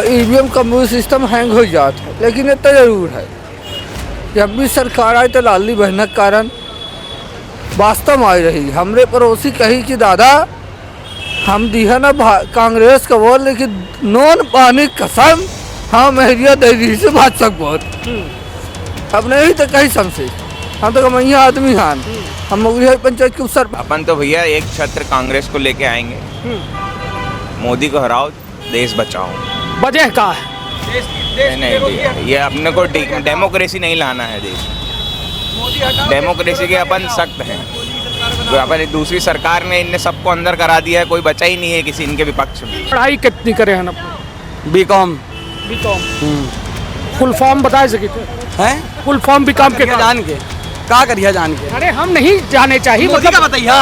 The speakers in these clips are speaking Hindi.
ईवीएम कंप्यूटर सिस्टम हैंग हो जाता है, लेकिन इतना जरूर है जब भी सरकार आई तो लाली बहन के कारण वास्तव में आई रही। हमरे पड़ोसी कही कि दादा हम दिया ना कांग्रेस का वोट, लेकिन नॉन पानी कसम हम एरिया दे से बात सक बहुत अब नहीं तो कहीं समझे हम तो कमैया आदमी हान हम मुगलिया पंचायत के अवसर। अपन तो भैया एक छत्र कांग्रेस को लेके आएंगे, मोदी को हराओ देश बचाओ। वजह का है नहीं भैया, ये अपने को डेमोक्रेसी नहीं लाना है देश। डेमोक्रेसी के अपन सख्त हैं, तो अपन दूसरी सरकार ने इनने सबको अंदर करा दिया है, कोई बचा ही नहीं है किसी इनके विपक्ष में। पढ़ाई कितनी करे हैं बीकॉम फुल फॉर्म बता सके हैं? फुल फॉर्म बीकॉम के जान के का करिया जान के? अरे हम नहीं जाने चाहिए। मोदी का बताइया,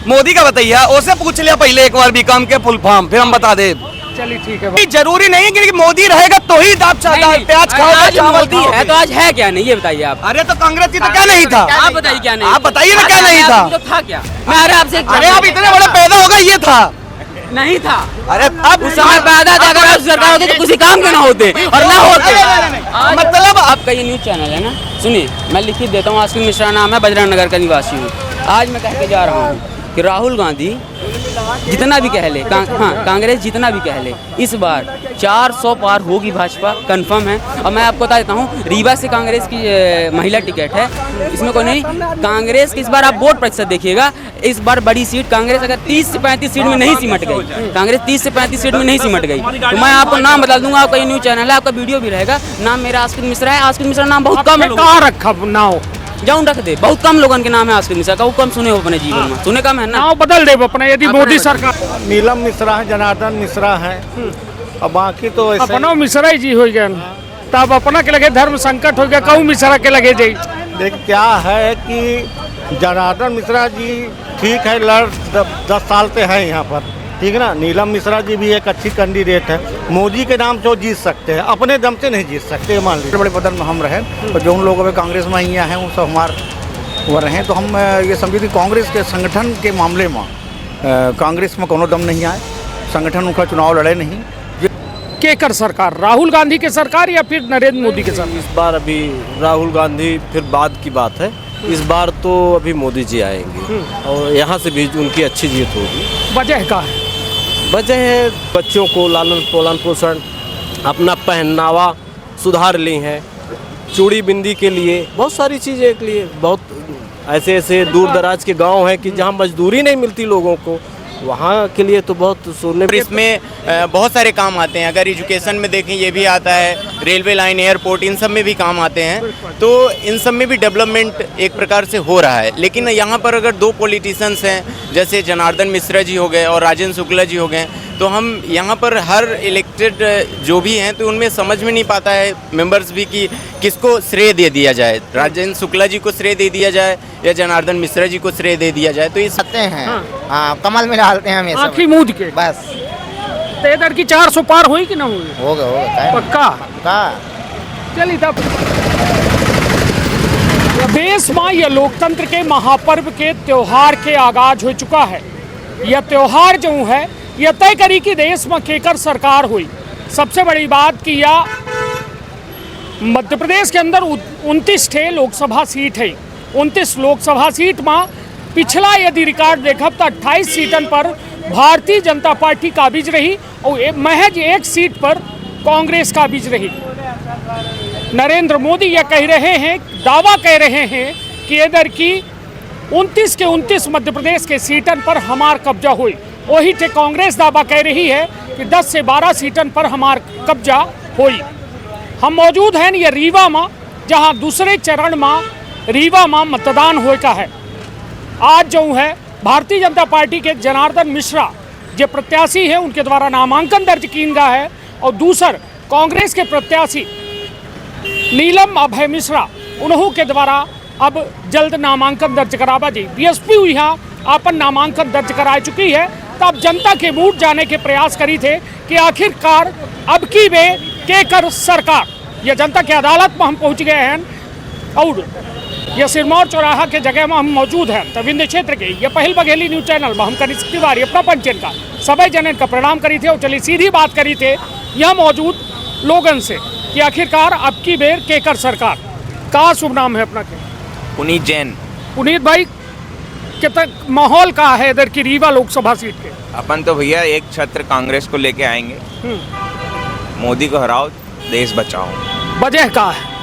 मोदी का बताइया, उससे पूछ लिया पहले एक बार बीकॉम के फुल फॉर्म, फिर हम बता दे। चलिए ठीक है। जरूरी नहीं कि मोदी रहेगा तो ही दाल प्याज खाओ चावल मोदी है तो आज है क्या नहीं ये बताइए आप। अरे तो कांग्रेस की तो क्या नहीं था? आप बताइए क्या नहीं? आप बताइए ना क्या नहीं था? तो था क्या? मैं अरे आपसे अरे आप इतने बड़े पैदा होगा ये था नहीं था। अरे अब उस समय पैदा था, अगर आप सरकार होती तो किसी काम के ना होते और ना होते। मतलब आपका ये न्यूज चैनल है ना, सुनिए मैं लिखित देता हूँ। आस्किन मिश्रा नाम है, बजरंग नगर का निवासी हूँ। आज मैं कह के जा रहा हूँ कि राहुल गांधी जितना भी कह ले, कांग्रेस जितना भी कह ले, इस बार 400 पार होगी भाजपा, कंफर्म है। और मैं आपको बता देता हूँ, रीवा से कांग्रेस की महिला टिकट है, इसमें कोई नहीं। कांग्रेस की इस बार आप वोट प्रतिशत देखिएगा, इस बार बड़ी सीट कांग्रेस अगर 30 से 35 सीट में नहीं सिमट गई, कांग्रेस 30 से 35 सीट में नहीं सिमट गई, तो मैं आपको नाम बता दूंगा। आपका ये न्यूज चैनल है, आपका वीडियो भी रहेगा। नाम मेरा आस्किन मिश्रा है। आस्किन मिश्रा नाम बहुत कम कहाँ रखा ना हो जाऊँ रख दे, बहुत कम लोगों के नाम है आस्किन मिश्रा का, वो कम सुने हो अपने जीवन में, सुने कम है ना, बदल दे अपने। यदि मोदी सरकार नीलम मिश्रा है, जनार्दन मिश्रा है, और बाकी तो अपना मिश्रा जी हो गया, तब अपना के लगे धर्म संकट हो गया, कहूँ मिश्रा के लगे जाई। देख क्या है कि जनार्दन मिश्रा जी ठीक है, लड़ 10 साल से है यहाँ पर, ठीक है ना। नीलम मिश्रा जी भी एक अच्छी कैंडिडेट है, मोदी के नाम से वो जीत सकते हैं, अपने दम से नहीं जीत सकते। मान लीजिए बड़े पदन में हम रहे और जो उन लोगों में कांग्रेस में यहाँ हैं वो सब हमारे वो रहे, तो हम ये समझे कि कांग्रेस के संगठन के मामले में कांग्रेस में कोनो दम नहीं आए, संगठन उनका चुनाव लड़े नहीं। केकर सरकार, राहुल गांधी की सरकार या फिर नरेंद्र मोदी की सरकार? इस बार अभी राहुल गांधी फिर बाद की बात है, इस बार तो अभी मोदी जी आएंगे और यहाँ से भी उनकी अच्छी जीत होगी। वजह का है? वजह है बच्चों को लालन पालन पोषण, अपना पहनावा सुधार ली हैं, चूड़ी बिंदी के लिए, बहुत सारी चीज़ें के लिए। बहुत ऐसे ऐसे दूर दराज के गांव हैं कि जहां मजदूरी नहीं मिलती लोगों को, वहाँ के लिए तो बहुत सोने। इसमें बहुत सारे काम आते हैं, अगर एजुकेशन में देखें ये भी आता है, रेलवे लाइन, एयरपोर्ट, इन सब में भी काम आते हैं, तो इन सब में भी डेवलपमेंट एक प्रकार से हो रहा है। लेकिन यहाँ पर अगर दो पॉलिटिशियंस हैं, जैसे जनार्दन मिश्रा जी हो गए और राजेंद्र शुक्ला जी हो गए, तो हम यहाँ पर हर इलेक्टेड जो भी हैं तो उनमें समझ में नहीं पाता है मेंबर्स भी कि किसको श्रेय दे दिया जाए, राजेंद्र शुक्ला जी को श्रेय दे दिया जाए या जनार्दन मिश्रा जी को श्रेय दे दिया जाए। तो ये सकते हैं हाँ, कमल में डालते हैं हमेशा आँखी मूंद के बस। तो इधर की 400 पार हुई कि ना हुई? होगा पक्का। चलिए तब देश में यह लोकतंत्र के महापर्व के त्योहार के आगाज हो चुका है। यह त्योहार जो है यह तय करी कि देश में केकर सरकार हुई। सबसे बड़ी बात कि यह मध्य प्रदेश के अंदर 29 ठे लोकसभा सीट है। 29 लोकसभा सीट में पिछला यदि रिकॉर्ड देखब तो 28 सीटन पर भारतीय जनता पार्टी काबिज रही और महज एक सीट पर कांग्रेस काबिज रही। नरेंद्र मोदी यह कह रहे हैं, दावा कह रहे हैं कि इधर की 29 के 29 मध्य प्रदेश के सीटन पर हमार कब्जा हुई। वही थे कांग्रेस दावा कह रही है कि 10 से 12 सीटन पर हमार कब्जा हुई। हम मौजूद हैं ये रीवा में, जहां दूसरे चरण में रीवा में मतदान होगा है। आज जो है भारतीय जनता पार्टी के जनार्दन मिश्रा जो प्रत्याशी है उनके द्वारा नामांकन दर्ज किया गया है और दूसर कांग्रेस के प्रत्याशी नीलम अभय मिश्रा उन्हों के द्वारा अब जल्द नामांकन दर्ज करावा जी। बीएसपी यहाँ अपन नामांकन दर्ज करा चुकी है, तब जनता के मूड जाने के प्रयास करी थे कि आखिरकार अब की वे केकर सरकार। यह जनता की अदालत में हम पहुँच गए हैं और ये सिरमौर चौराहा के जगह में हम मौजूद हैं तविंद क्षेत्र के ये पहल बघेली न्यूज चैनल में हम करी बारी अपना पंचन का सभी जनन का प्रणाम करी थे और चलिए सीधी बात करी थे यहाँ मौजूद लोगन से कि आखिरकार अब की बेर केकर सरकार का शुभ नाम है अपना के पुनीत जैन। पुनीत भाई कितना माहौल का है इधर की रीवा लोकसभा सीट के? अपन तो भैया एक छत्र कांग्रेस को लेके आएंगे, मोदी को हराओ देश बचाओ। वजह का है?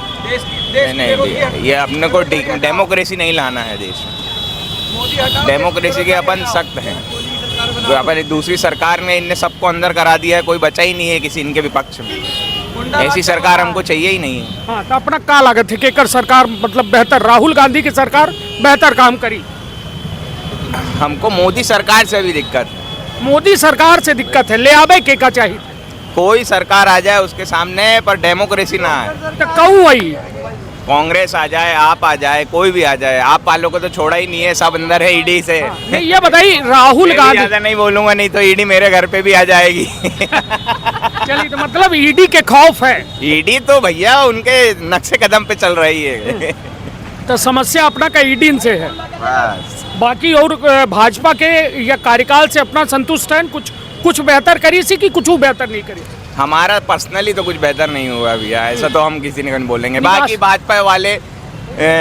नहीं भैया, ये अपने को डेमोक्रेसी नहीं लाना है देश में। डेमोक्रेसी के अपन सख्त हैं। तो अपन दूसरी सरकार ने इनने सबको अंदर करा दिया है, कोई बचा ही नहीं है किसी इनके विपक्ष में। ऐसी सरकार हमको चाहिए ही नहीं है। हाँ, तो अपना क्या लागत है केकर सरकार मतलब बेहतर? राहुल गांधी की सरकार बेहतर काम करी? हमको मोदी सरकार से भी दिक्कत है। मोदी सरकार से दिक्कत है, ले आवे के का चाहिए? कोई सरकार आ जाए उसके सामने, पर डेमोक्रेसी ना आए। तो कहूँ वही कांग्रेस आ जाए, आप आ जाए, कोई भी आ जाए, आप वालों को तो छोड़ा ही नहीं है, सब अंदर है ईडी से। नहीं, ये बताइए राहुल गांधी ज्यादा नहीं बोलूंगा, नहीं तो ईडी मेरे घर पे भी आ जाएगी। चलिए, तो मतलब ईडी के खौफ है? ईडी तो भैया उनके नक्शे कदम पे चल रही है। तो समस्या अपना का ईडी से है, बस। बाकी और भाजपा के या कार्यकाल से अपना संतुष्ट है? कुछ बेहतर करी सी कि कुछ बेहतर नहीं करी? हमारा पर्सनली तो कुछ बेहतर नहीं हुआ भैया, ऐसा तो हम किसी ने नहीं बोलेंगे। नहीं, बाकी भाजपा वाले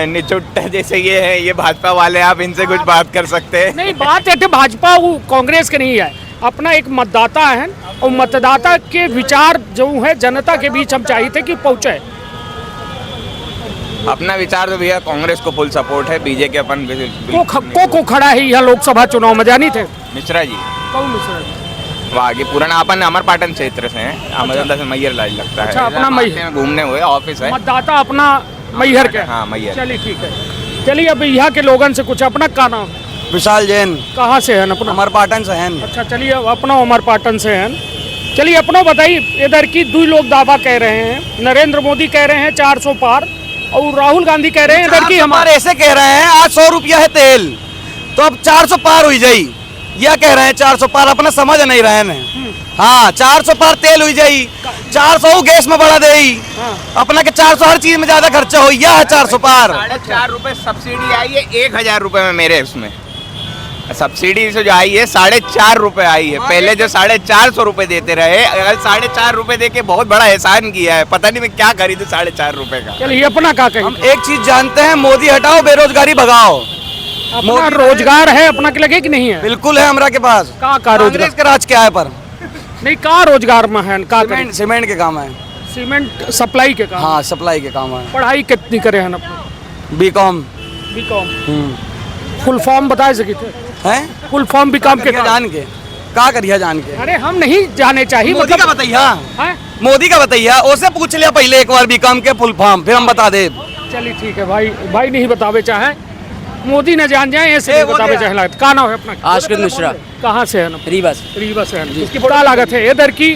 निचुट्टा जैसे ये है, ये भाजपा वाले, आप इनसे कुछ बात कर सकते हैं? नहीं, बात है भाजपा वो कांग्रेस के नहीं है, अपना एक मतदाता है और मतदाता के विचार जो है जनता के बीच हम चाहिए थे कि पहुंचे। अपना विचार तो भैया कांग्रेस को फुल सपोर्ट है, बीजेपी अपन को खड़ा है यहाँ लोकसभा चुनाव में, जानी थे? मिश्रा जी। कौन मिश्रा जी? वो आगे पुराना अपन अमरपाटन क्षेत्र से हैं, अमरपाटन से मैयर लाज लगता है। अच्छा, अपना मैहर घूमने हुए ऑफिस है, मतदाता अपना मैहर के? हाँ, मैहर। चलिए ठीक है। चलिए अब यहाँ के लोगन से कुछ अपना का नाम? विशाल जैन। कहाँ से है अपना? अमरपाटन से हैं। अच्छा, चलिए अपना अमरपाटन से हैं। चलिए अपना बताइए, इधर की दो लोग दावा कह रहे हैं, नरेंद्र मोदी कह रहे हैं 400 पार और राहुल गांधी कह रहे हैं इधर की हमारे ऐसे कह रहे हैं आज 100 रुपया है तेल, तो अब 400 पार हुई जाई, यह कह रहे हैं 400 पार, अपना समझ नहीं रहे हैं। हाँ, 400 पार तेल हुई जाई, 400 गैस में बढ़ा दे, अपना के 400 हर चीज में ज्यादा खर्चा हो, यह है 400 पार। 4.5 रुपए सब्सिडी आई है, 1000 रुपए में मेरे उसमें सब्सिडी से जो आई है 4.5 रुपए आई है। पहले जो 450 रुपए देते रहे, अगर 4.5 रुपए देके बहुत बड़ा एहसान किया है। पता नहीं मैं क्या खरीदू 4.5 रुपए का। चलिए अपना का कहें? हम एक चीज जानते हैं, मोदी हटाओ बेरोजगारी भगाओ। अपना रोजगार है अपना के लगे कि नहीं है? बिल्कुल है हमरा के पास। का रोजगार का राज क्या है? पर नहीं, का रोजगार में है? का सीमेंट के काम है, सीमेंट सप्लाई के काम? हाँ, सप्लाई के काम है। पढ़ाई कितनी करे हैं अपना? बीकॉम। फुल फॉर्म बता सके थे? हैं? फुल फॉर्म बीकॉम के जान के का करिया जान के? अरे हम नहीं जाने चाहिए, मोदी का बताइया, मोदी का बताइया, उससे पूछ लिया पहले एक बार बीकॉम के फुल फॉर्म, फिर हम बता दे। चलिए ठीक है भाई नहीं बतावे चाहे, मोदी न जान जाए ऐसे नहीं बतावे चाहे। लागत का नाम है अपना? आश्रित मिश्रा। कहाँ से है ना? रीवा से है। इसकी बड़ा लागत है इधर की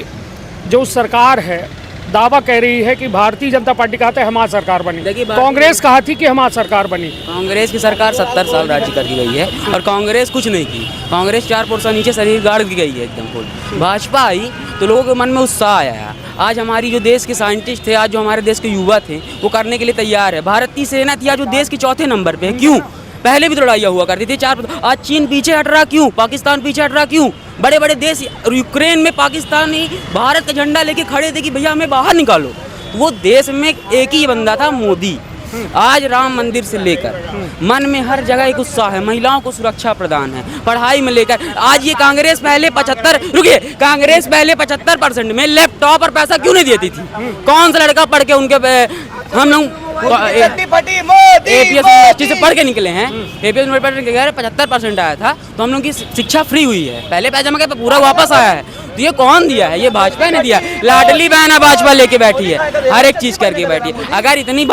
जो सरकार है, दावा कह रही है कि भारतीय जनता पार्टी कहते हैं हमारी सरकार बनी, कांग्रेस कहा थी कि हमारी सरकार बनी। कांग्रेस की सरकार 70 साल राज्य करके गई है और कांग्रेस कुछ नहीं की। कांग्रेस 4% नीचे शरीर गाड़ दी गई है एकदम फुल। भाजपा आई तो लोगों के मन में उत्साह आया है। आज हमारी जो देश के साइंटिस्ट थे, आज जो हमारे देश के युवा थे, वो करने के लिए तैयार है। भारतीय सेना थी आज जो देश के 4थे नंबर पे है। क्यों? पहले भी तो लड़ाइयाँ हुआ करती थी 4। आज चीन पीछे हट रहा क्यों? पाकिस्तान पीछे हट रहा क्यों? बड़े बड़े देश यूक्रेन में पाकिस्तानी भारत का झंडा लेके खड़े थे कि भैया हमें बाहर निकालो। तो वो देश में एक ही बंदा था, मोदी। आज राम मंदिर से लेकर मन में हर जगह एक उत्साह है, महिलाओं को सुरक्षा प्रदान है, पढ़ाई में लेकर। आज ये कांग्रेस पहले 75% में लैपटॉप और पैसा क्यों नहीं देती थी? कौन सा लड़का पढ़ के उनके हम लोग एपीएस से पढ़ के निकले हैं, एपीएस 75% आया था, तो हम लोग की शिक्षा फ्री हुई है। पहले पैसा में पूरा वापस आया है। तो ये कौन दिया है? ये भाजपा ने दिया। लाडली बहन भाजपा लेके बैठी है, हर एक चीज करके बैठी है। अगर इतनी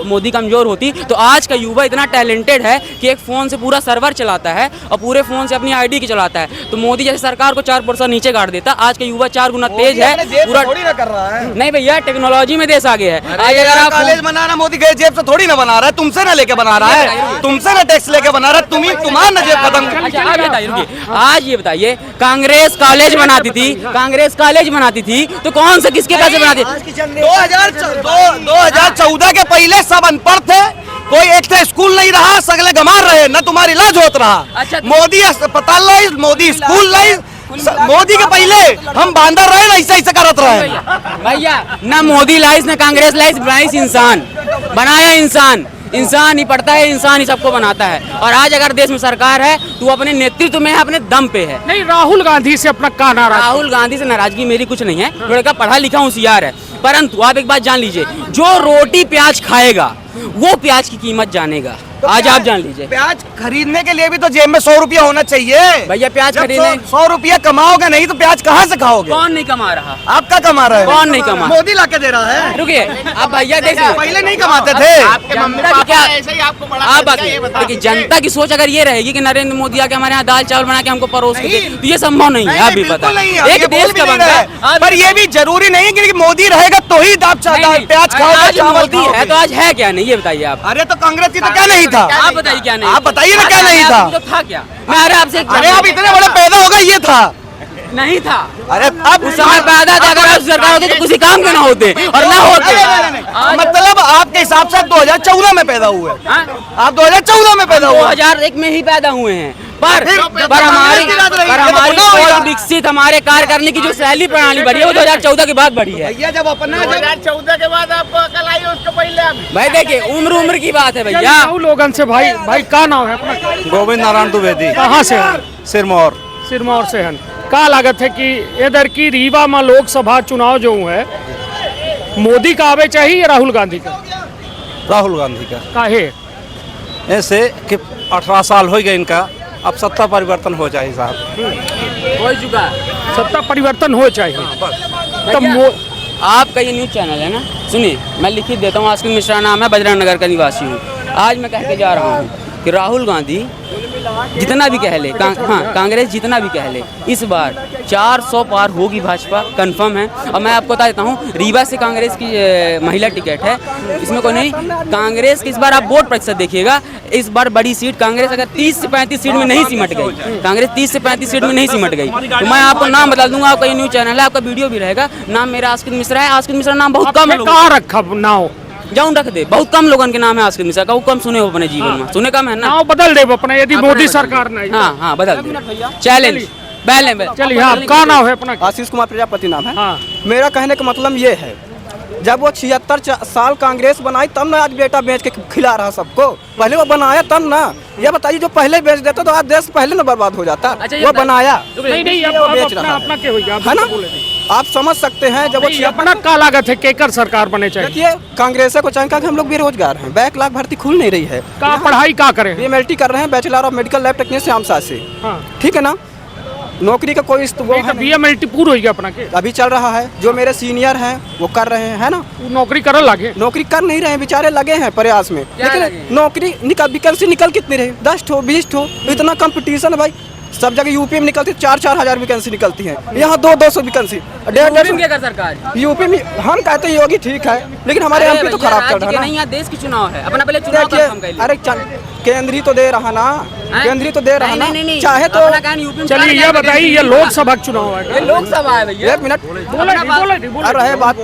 मोदी कमजोर होती तो आज का युवा इतना टैलेंटेड है कि एक फोन से पूरा सर्वर चलाता है और पूरे फोन से अपनी आईडी की चलाता है। तो मोदी जैसे सरकार को 4% नीचे गाड़ देता। आज का युवा 4 गुना तेज है। पूरा थोड़ी ना कर रहा है। नहीं भैया, टेक्नोलॉजी में देश आगे है। आज अगर आप कॉलेज बना रहा, मोदी गए जेब से थोड़ी ना बना रहा है, तुमसे ना लेके बना रहा है, तुमसे ना टैक्स लेके बना रहा है, तुम्हारा ना जेब खत्म। आज ये बताइए, कांग्रेस कॉलेज बनाती थी, तो कौन से किसके पैसे बनाती? 2014 के पहले सब अनपढ़ थे, कोई एक तो स्कूल नहीं रहा, सगले गमार रहे, न तुम्हारी इलाज होत रहा। अच्छा, मोदी अस्पताल लाई, मोदी स्कूल लाई, मोदी के पहले हम बांदर रहे ना, ऐसा ऐसा करत रहे। भैया ना मोदी लाइस ना कांग्रेस लाइस, बनाइस इंसान, बनाया इंसान, इंसान ही पढ़ता है, इंसान ही सबको बनाता है। और आज अगर देश में सरकार है तो वो अपने नेतृत्व में है, अपने दम पे है। नहीं, राहुल गांधी से अपना क्या नाराज? राहुल गांधी से नाराजगी मेरी कुछ नहीं है, लड़का पढ़ा लिखा होशियार है, परंतु आप एक बात जान लीजिए, जो रोटी प्याज खाएगा वो प्याज की कीमत जानेगा। आज आप जान लीजिए, प्याज खरीदने के लिए भी तो जेब में 100 रुपया होना चाहिए। भैया प्याज जब खरीदने 100 रुपया कमाओगे नहीं तो प्याज कहाँ से खाओगे? कौन नहीं कमा रहा? आपका कमा रहा है? कौन नहीं कमा? मोदी लाके दे रहा है। रुकिए, आप भैया देखिए, पहले नहीं कमाते थे। जनता की क्या, आप देखिए, जनता की सोच अगर ये रहेगी कि नरेंद्र मोदी आके हमारे यहाँ दाल चावल बना के हमको परोस के दे, तो ये संभव नहीं है। आप भी पता है, एक देश का बंदा है, पर ये भी जरूरी नहीं कि मोदी रहेगा तो ही दाल प्याज खाओगे, आज चावल मोदी है तो आज है क्या नहीं, ये बताइए आप। अरे तो कांग्रेस की तो क्या नहीं था? आप बताइए क्या नहीं? आप बताइए ना क्या नहीं था? तो था क्या? मैं अरे आपसे, अरे आप इतने बड़े पैदा हो गए, ये था नहीं था। अरे अब उस समय पैदा था, अगर आप सरकार होती तो किसी काम के ना होते और ना होते। मतलब आपके हिसाब से 2014 में पैदा हुए, आप 2014 में पैदा हुए, 2001 में ही पैदा हुए हैं, पर कांग्रेस की बात रही है, हमारी तो होगा। सोच विकसित, हमारे कार्य करने की जो शैली प्रणाली बढ़ी है वो 2014 के बाद बढ़ी है। भैया जब अपना 2014 के बाद आपको अकल आई, उसको पहले आप भाई देखिए, उम्र की बात है भैया। राहुल लोगन से भाई क्या नाम है अपना? गोविंद नारायण द्विवेदी, कहाँ से हैं? सिरमौर। सिरमौर से हैं। क्या लागत है कि इधर की रीवा में लोकसभा चुनाव जो है, मोदी का आवे चाहिए या राहुल गांधी का? राहुल गांधी का। काहे? ऐसे कि 18 साल हो गए इनका, अब सत्ता परिवर्तन हो जाए साहब। हो चुका है, सत्ता परिवर्तन हो चाहिए। तब आपका ये न्यूज चैनल है ना, सुनिए, मैं लिखित देता हूँ। आस्किन मिश्रा नाम है, बजरंग नगर का निवासी हूँ। आज मैं कह के जा रहा हूँ कि राहुल गांधी जितना भी कह ले, कांग्रेस जितना भी कह ले, इस बार 400 पार होगी भाजपा, कंफर्म है। और मैं आपको बता देता हूँ, रीवा से कांग्रेस की महिला टिकट है, इसमें कोई नहीं। कांग्रेस की इस बार आप वोट प्रतिशत देखिएगा, इस बार बड़ी सीट कांग्रेस अगर 30 से 35 सीट में नहीं सिमट गई, कांग्रेस 30 से 35 सीट में नहीं सिमट गई, तो मैं आपको नाम बता दूंगा। आपका ये न्यूज चैनल है, आपका वीडियो भी रहेगा। नाम मेरा आस्किन मिश्रा है। आस्किन मिश्रा नाम बहुत कम लोग कहाँ रखा नाव? जाऊँ रख दे, बहुत कम लोगों के नाम है आस्किन मिश्रा का, वो कम सुने हो अपने जीवन में, सुने कम है ना। नाव बदल दे अपना, यदि मोदी सरकार नहीं। हाँ बदल दे, चैलेंज चलिए। हाँ, क्या नाम है अपना? आशीष कुमार प्रजापति नाम है। हाँ। मेरा कहने का मतलब ये है, जब वो 76 साल कांग्रेस बनाई तब ना आज बेटा बेच के खिला रहा सबको, पहले वो बनाया तब ना। ये बताइए, जो पहले बेच देता तो आज देश पहले ना बर्बाद हो जाता। वो बनाया नहीं, वो बेच रहा अपना क्या होगा है ना, आप समझ सकते हैं। जब वो अपना क्या लागत है, केकर सरकार बने चाहिए? देखिए, कांग्रेस को चाहिए कि हम लोग बेरोजगार हैं, बैक लाख भर्ती खुल नहीं रही है। का पढ़ाई क्या करें? BMLT कर रहे हैं, bachelor of medical lab technician Shyam Sah से, ठीक है ना। नौकरी का कोई वो है नहीं। BMLT पूरा हो गया अपना के? अभी चल रहा है, जो मेरे सीनियर हैं वो कर रहे हैं, है ना। नौकरी कर लगे? नौकरी कर नहीं रहे हैं, बेचारे लगे हैं प्रयास में, लेकिन नौकरी वैकेंसी निकल कितनी रही? 10 ठो 20 ठो, इतना कंपटीशन है भाई। सब जगह यूपी में निकलती 4-4 हजार वैकेंसी निकलती है, यहाँ 200-200 वैकेंसी, 150 सरकार यूपी में। हम कहते हैं योगी ठीक है, लेकिन हमारे MP तो खराब कर रहा है ना। देश की चुनाव है, अपना पहले चुनाव का काम कर लीजिए। अरे केंद्रीय तो दे रहा ना, केंद्रीय तो दे रहा ना, चाहे तो। चलिए ये बताइए, ये लोकसभा चुनाव है, ये लोकसभा है भैया। 1 मिनट रहे बात,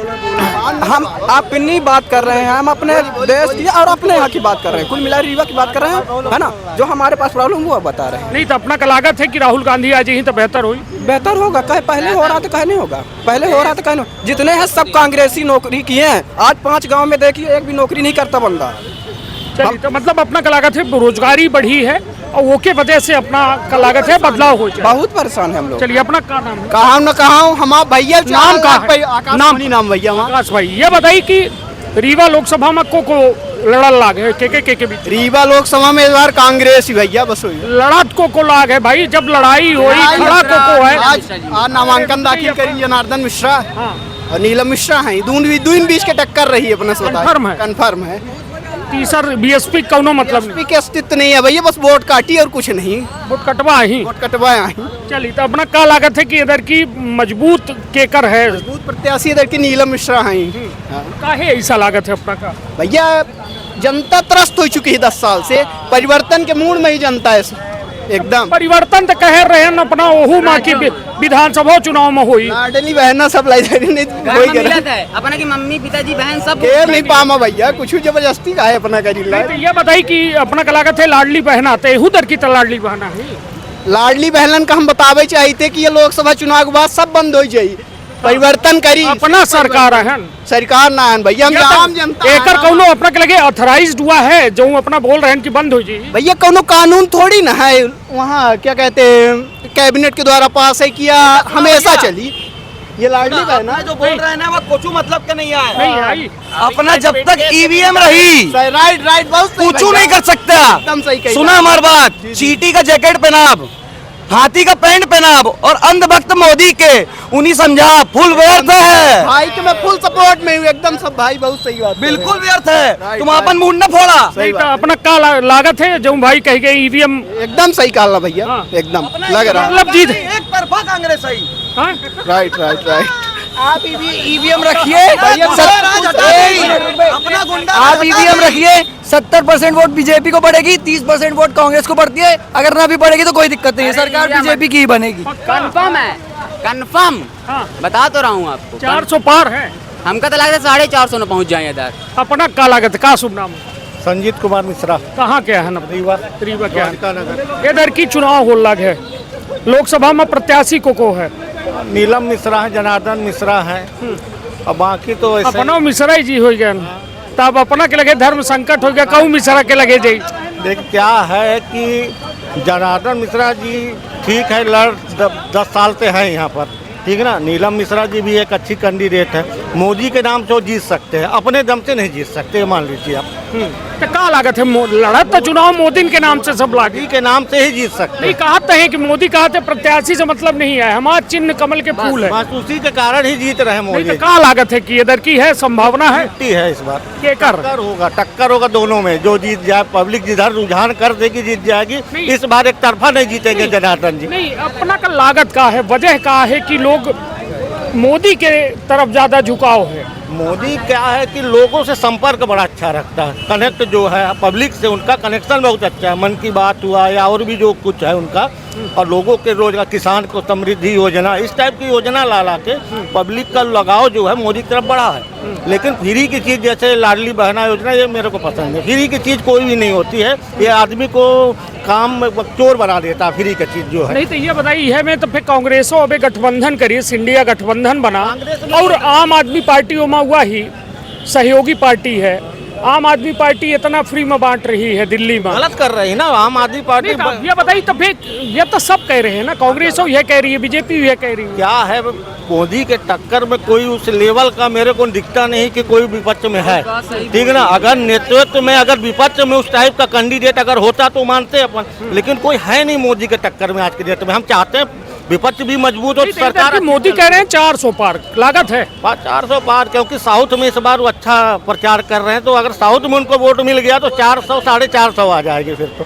हम अपनी बात कर रहे हैं, हम अपने देश की और अपने यहाँ की बात कर रहे हैं, कुल मिला रीवा की बात कर रहे हैं, है ना। जो हमारे पास प्रॉब्लम वो बता रहे हैं। नहीं तो अपना का लागत है कि राहुल गांधी आज ही तो बेहतर हुई? बेहतर होगा, कहे पहले हो रहा तो कहे नहीं होगा, पहले हो रहा तो कहे नहीं। जितने हैं सब कांग्रेसी नौकरी किए हैं, आज 5 गांव में देखिए एक भी नौकरी नहीं करता बंदा। चलिए, तो मतलब अपना का लागत है बेरोजगारी बढ़ी है और वो के वजह से अपना का लागत है बदलाव हो जाए। बहुत परेशान है हम लोग। चलिए, अपना क्या नाम है? कहा न कहा हम आप भैया नाम का नाम भैया आकाश भाई, ये बताइए कि रीवा लोकसभा में को लड़ल लाग है के बीच? रीवा लोकसभा में इस बार कांग्रेस ही भैया बस हुई। लड़त को लाग है भाई, जब लड़ाई हुई खड़ा को है। आज नामांकन दाखिल करी जनार्दन मिश्रा और नीलम मिश्रा है, दून बीच के टक्कर रही है अपना। कंफर्म है। तीसर BSP कौनो मतलब नहीं? के अस्तित्व नहीं है भैया, बस वोट काटी और कुछ नहीं, वोट कटवा ही। चलिए, तो अपना क्या लागत है कि इधर की मजबूत केकर है? मजबूत प्रत्याशी इधर की नीलम मिश्रा है। काहे ऐसा लागत है अपना का? भैया जनता त्रस्त हो चुकी है 10 साल से, परिवर्तन के मूड में ही जनता है। एकदम परिवर्तन तो कह रहे हैं अपना ओहू माँ की विधानसभा चुनाव में हुई लाडली बहना सब लाई जा रही घर में मिलत है अपना की मम्मी पिताजी बहन सब के नहीं पामा भैया कुछ जबरदस्ती का है अपना करी तो ये बताई कि अपना कलागत है लाडली बहना तो एहू दर की तो लाडली बहना है लाडली बहलन का हम बतावे चाहते कि ये लोकसभा चुनाव के बाद सब बंद हो जाये परिवर्तन करी अपना सरकार है सरकार ना है भैया हम आम जनता एकर कौनो अपना के लगे ऑथराइज्ड हुआ है जो अपना बोल रहे हैं कि बंद हो जी भैया कोनो कानून थोड़ी ना है वहाँ क्या कहते हैं कैबिनेट के द्वारा पास है किया हमेशा चली ये लाडली बहन है जो बोल रहे हैं ना वो कुछ मतलब के नहीं आए नहीं आई अपना जब तक ईवीएम रही राइट राइट बहुत कुछ नहीं कर सकता एकदम सही कही सुना हमारी बात चीटी का जैकेट पहनाब हाथी का पैंट पहनाब और अंधभक्त मोदी के उन्हीं समझा फुल व्यर्थ है भाई के मैं फुल सपोर्ट में हूँ एकदम सब भाई बहुत सही बात बिल्कुल व्यर्थ है तुम अपन मुंड न फोड़ा नहीं तो अपना का लागत है जो भाई कह गए ईवीएम एकदम सही कहा भैया हाँ। एकदम लग रहा मतलब जीत एक तरफा कांग्रेस आई हाँ? राइट राइट राइट आप ईवीएम रखिए अपना गुंडा आप ईवीएम रखिए 70% वोट बीजेपी को पड़ेगी 30% वोट कांग्रेस को पड़ती है अगर ना भी पड़ेगी तो कोई दिक्कत नहीं है सरकार बीजेपी की ही बनेगी कंफर्म है कंफर्म हाँ। बता तो रहा हूँ आपको 400 पार है हमका तो लगता है 450 न पहुँच जाए इधर अपना का लागत का शुभ नाम संजीत कुमार मिश्रा कहाँ क्या है ना रीवा रीवा क्या है नगर इधर की चुनाव हो लग है लोकसभा में प्रत्याशी को है नीलम मिश्रा है जनार्दन मिश्रा है और बाकी तो ऐसे अपना मिश्रा ही जी हो गया तब अपना के लगे धर्म संकट हो गया कहूँ मिश्रा के लगे जाई देख क्या है कि जनार्दन मिश्रा जी ठीक है लड़ 10 साल से हैं यहाँ पर ठीक है ना नीलम मिश्रा जी भी एक अच्छी कैंडिडेट है मोदी के नाम से वो जीत सकते हैं अपने दम से नहीं जीत सकते मान लीजिए आप तो का लागत है लड़त तो चुनाव मोदी के नाम से सब लागे मोदी के नाम से ही जीत सकते नहीं कहते हैं कि मोदी कहते प्रत्याशी से मतलब नहीं है हमारा चिन्ह कमल के फूल है बस उसी के कारण ही जीत रहे नहीं मोदी तो का लागत है कि इधर की है संभावना है है इस बार केकर टक्कर होगा दोनों में जो जीत जाए पब्लिक जिधर रुझान कर देगी जीत जाएगी नहीं। इस बार एक तरफा नहीं जीतेंगे जनार्दन जी नहीं अपना का लागत का है वजह का है कि लोग मोदी के तरफ ज्यादा झुकाव है मोदी क्या है कि लोगों से संपर्क बड़ा अच्छा रखता है कनेक्ट जो है पब्लिक से उनका कनेक्शन बहुत अच्छा है मन की बात हुआ या और भी जो कुछ है उनका और लोगों के रोजगार किसान को समृद्धि योजना इस टाइप की योजना ला के पब्लिक का लगाव जो है मोदी की तरफ बढ़ा है लेकिन फ्री की चीज़ जैसे लाडली बहना योजना ये मेरे को पसंद है फ्री की चीज़ कोई भी नहीं होती है ये आदमी को काम में चोर बना देता है फ्री की चीज़ जो है नहीं तो ये बताइए है मैं तो फिर कांग्रेसों अबे गठबंधन करिए इंडिया गठबंधन बना और आम आदमी पार्टियों में हुआ ही सहयोगी पार्टी है आम आदमी पार्टी इतना फ्री में बांट रही है दिल्ली में गलत कर रही है ना आम आदमी पार्टी नहीं तो ये बताइए तो फिर ये तो सब कह रहे हैं ना कांग्रेस ये कह रही है बीजेपी ये कह रही है क्या है मोदी के टक्कर में कोई उस लेवल का मेरे को दिखता नहीं कि कोई विपक्ष में है ठीक है ना अगर नेतृत्व में अगर विपक्ष में उस टाइप का कैंडिडेट अगर होता तो मानते अपन लेकिन कोई है नहीं मोदी के टक्कर में आज के डेट में हम चाहते हैं विपक्ष भी मजबूत हो सरकार मोदी कह रहे हैं 400 पार लागत है 400 पार क्योंकि साउथ में इस बार वो अच्छा प्रचार कर रहे हैं तो अगर साउथ में उनको वोट मिल गया तो 400 450 आ जाएगी फिर तो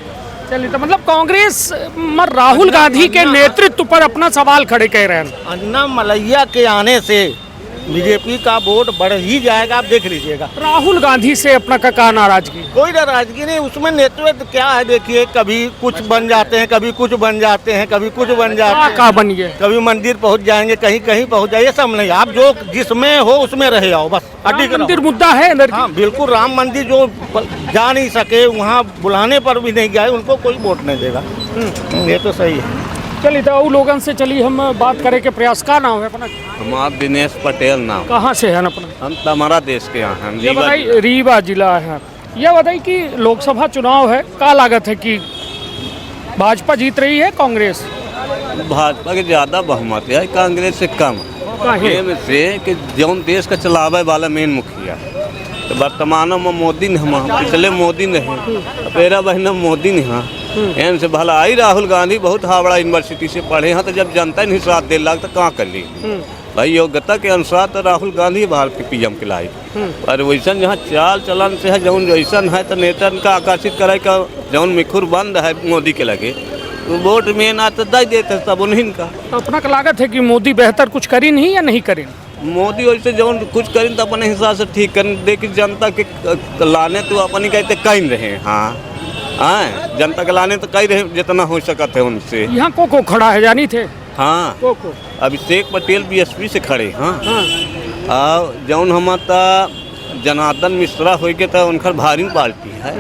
चलिए तो मतलब कांग्रेस में राहुल गांधी के नेतृत्व पर अपना सवाल खड़े कह रहे हैं अन्ना मलैया के आने से बीजेपी का वोट बढ़ ही जाएगा आप देख लीजिएगा राहुल गांधी से अपना का नाराजगी कोई नाराजगी नहीं उसमें नेतृत्व क्या है देखिए कभी कुछ बन जाते हैं कभी कुछ बन जाते हैं कभी कुछ बन जाते हैं का बन गए कभी मंदिर पहुंच जाएंगे कहीं कहीं पहुंच जाइए सब नहीं आप जो जिसमें हो उसमें रहे आओ बस मंदिर मुद्दा है अंदर हाँ बिल्कुल राम मंदिर जो जा नहीं सके वहाँ बुलाने पर भी नहीं गए उनको कोई वोट नहीं देगा ये तो सही है चलिए तो लोगन से चलिए हम बात करें के प्रयास का नाम है अपना हमारा दिनेश पटेल नाम कहाँ से है अपना हम तमारा देश के यहाँ हैं ये बताइए रीवा जिला है यह बताइए कि लोकसभा चुनाव है का लागत है कि भाजपा जीत रही है कांग्रेस भाजपा के ज़्यादा बहुमत है कांग्रेस से कम काहे? से कि जौन देश का चलावे वाला मेन मुखिया तो वर्तमान में मोदी ने हम पिछले मोदी ने पेरा बहना मोदी ने हाँ एम से भला आई राहुल गांधी बहुत हावड़ा यूनिवर्सिटी से पढ़े हैं तो जब जनता नहीं साथ दे लाग तो कहाँ कर ली भाई योग्यता के अनुसार तो राहुल गांधी भारत के पीएम के लाई और वैसा जहाँ चाल चलन से है जौन वैसा है तो नेता का आकर्षित करे का जौन मिखुर बंद है मोदी के लगे तो वोट में ना तो दे देते सब उन्हीं का अपना का लागत है कि मोदी बेहतर कुछ करी नहीं या नहीं करी मोदी वैसे जौन कुछ करें तो अपने हिसाब से ठीक करें देखिए जनता के लाने तो अपने कहते कहीं रहे हाँ हाँ, जनता के लाने तो कई रहे जितना हो सकत है उनसे। यहाँ को खड़ा है जानी थे? हाँ, को अभिषेक पटेल बीएसपी से खड़े। हाँ, जौन हमारा जनार्दन मिश्रा हो गया था उनका भारी पार्टी है,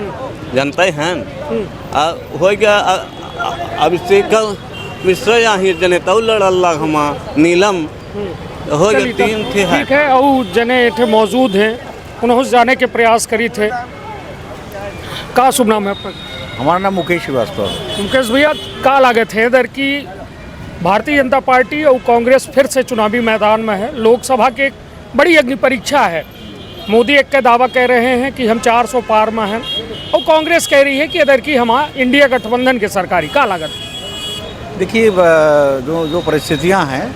जनता हैं। हो गया अभिषेक मिश्रा यहाँ जनेता लड़ हमा नीलम हो गया, 3 थे। ठीक है, और जने थे मौजूद हैं, उन्होंने जाने के प्रयास करी थे। का शुभ नाम है आपका? हमारा नाम मुकेश श्रीवास्तव। मुकेश भैया, का लागत है इधर की भारतीय जनता पार्टी और कांग्रेस फिर से चुनावी मैदान में है? लोकसभा की एक बड़ी अग्नि परीक्षा है। मोदी एक का दावा कह रहे हैं कि हम 400 पार में हैं, और कांग्रेस कह रही है कि इधर की हमारा इंडिया गठबंधन की सरकारी। का लागत? देखिए, जो परिस्थितियां हैं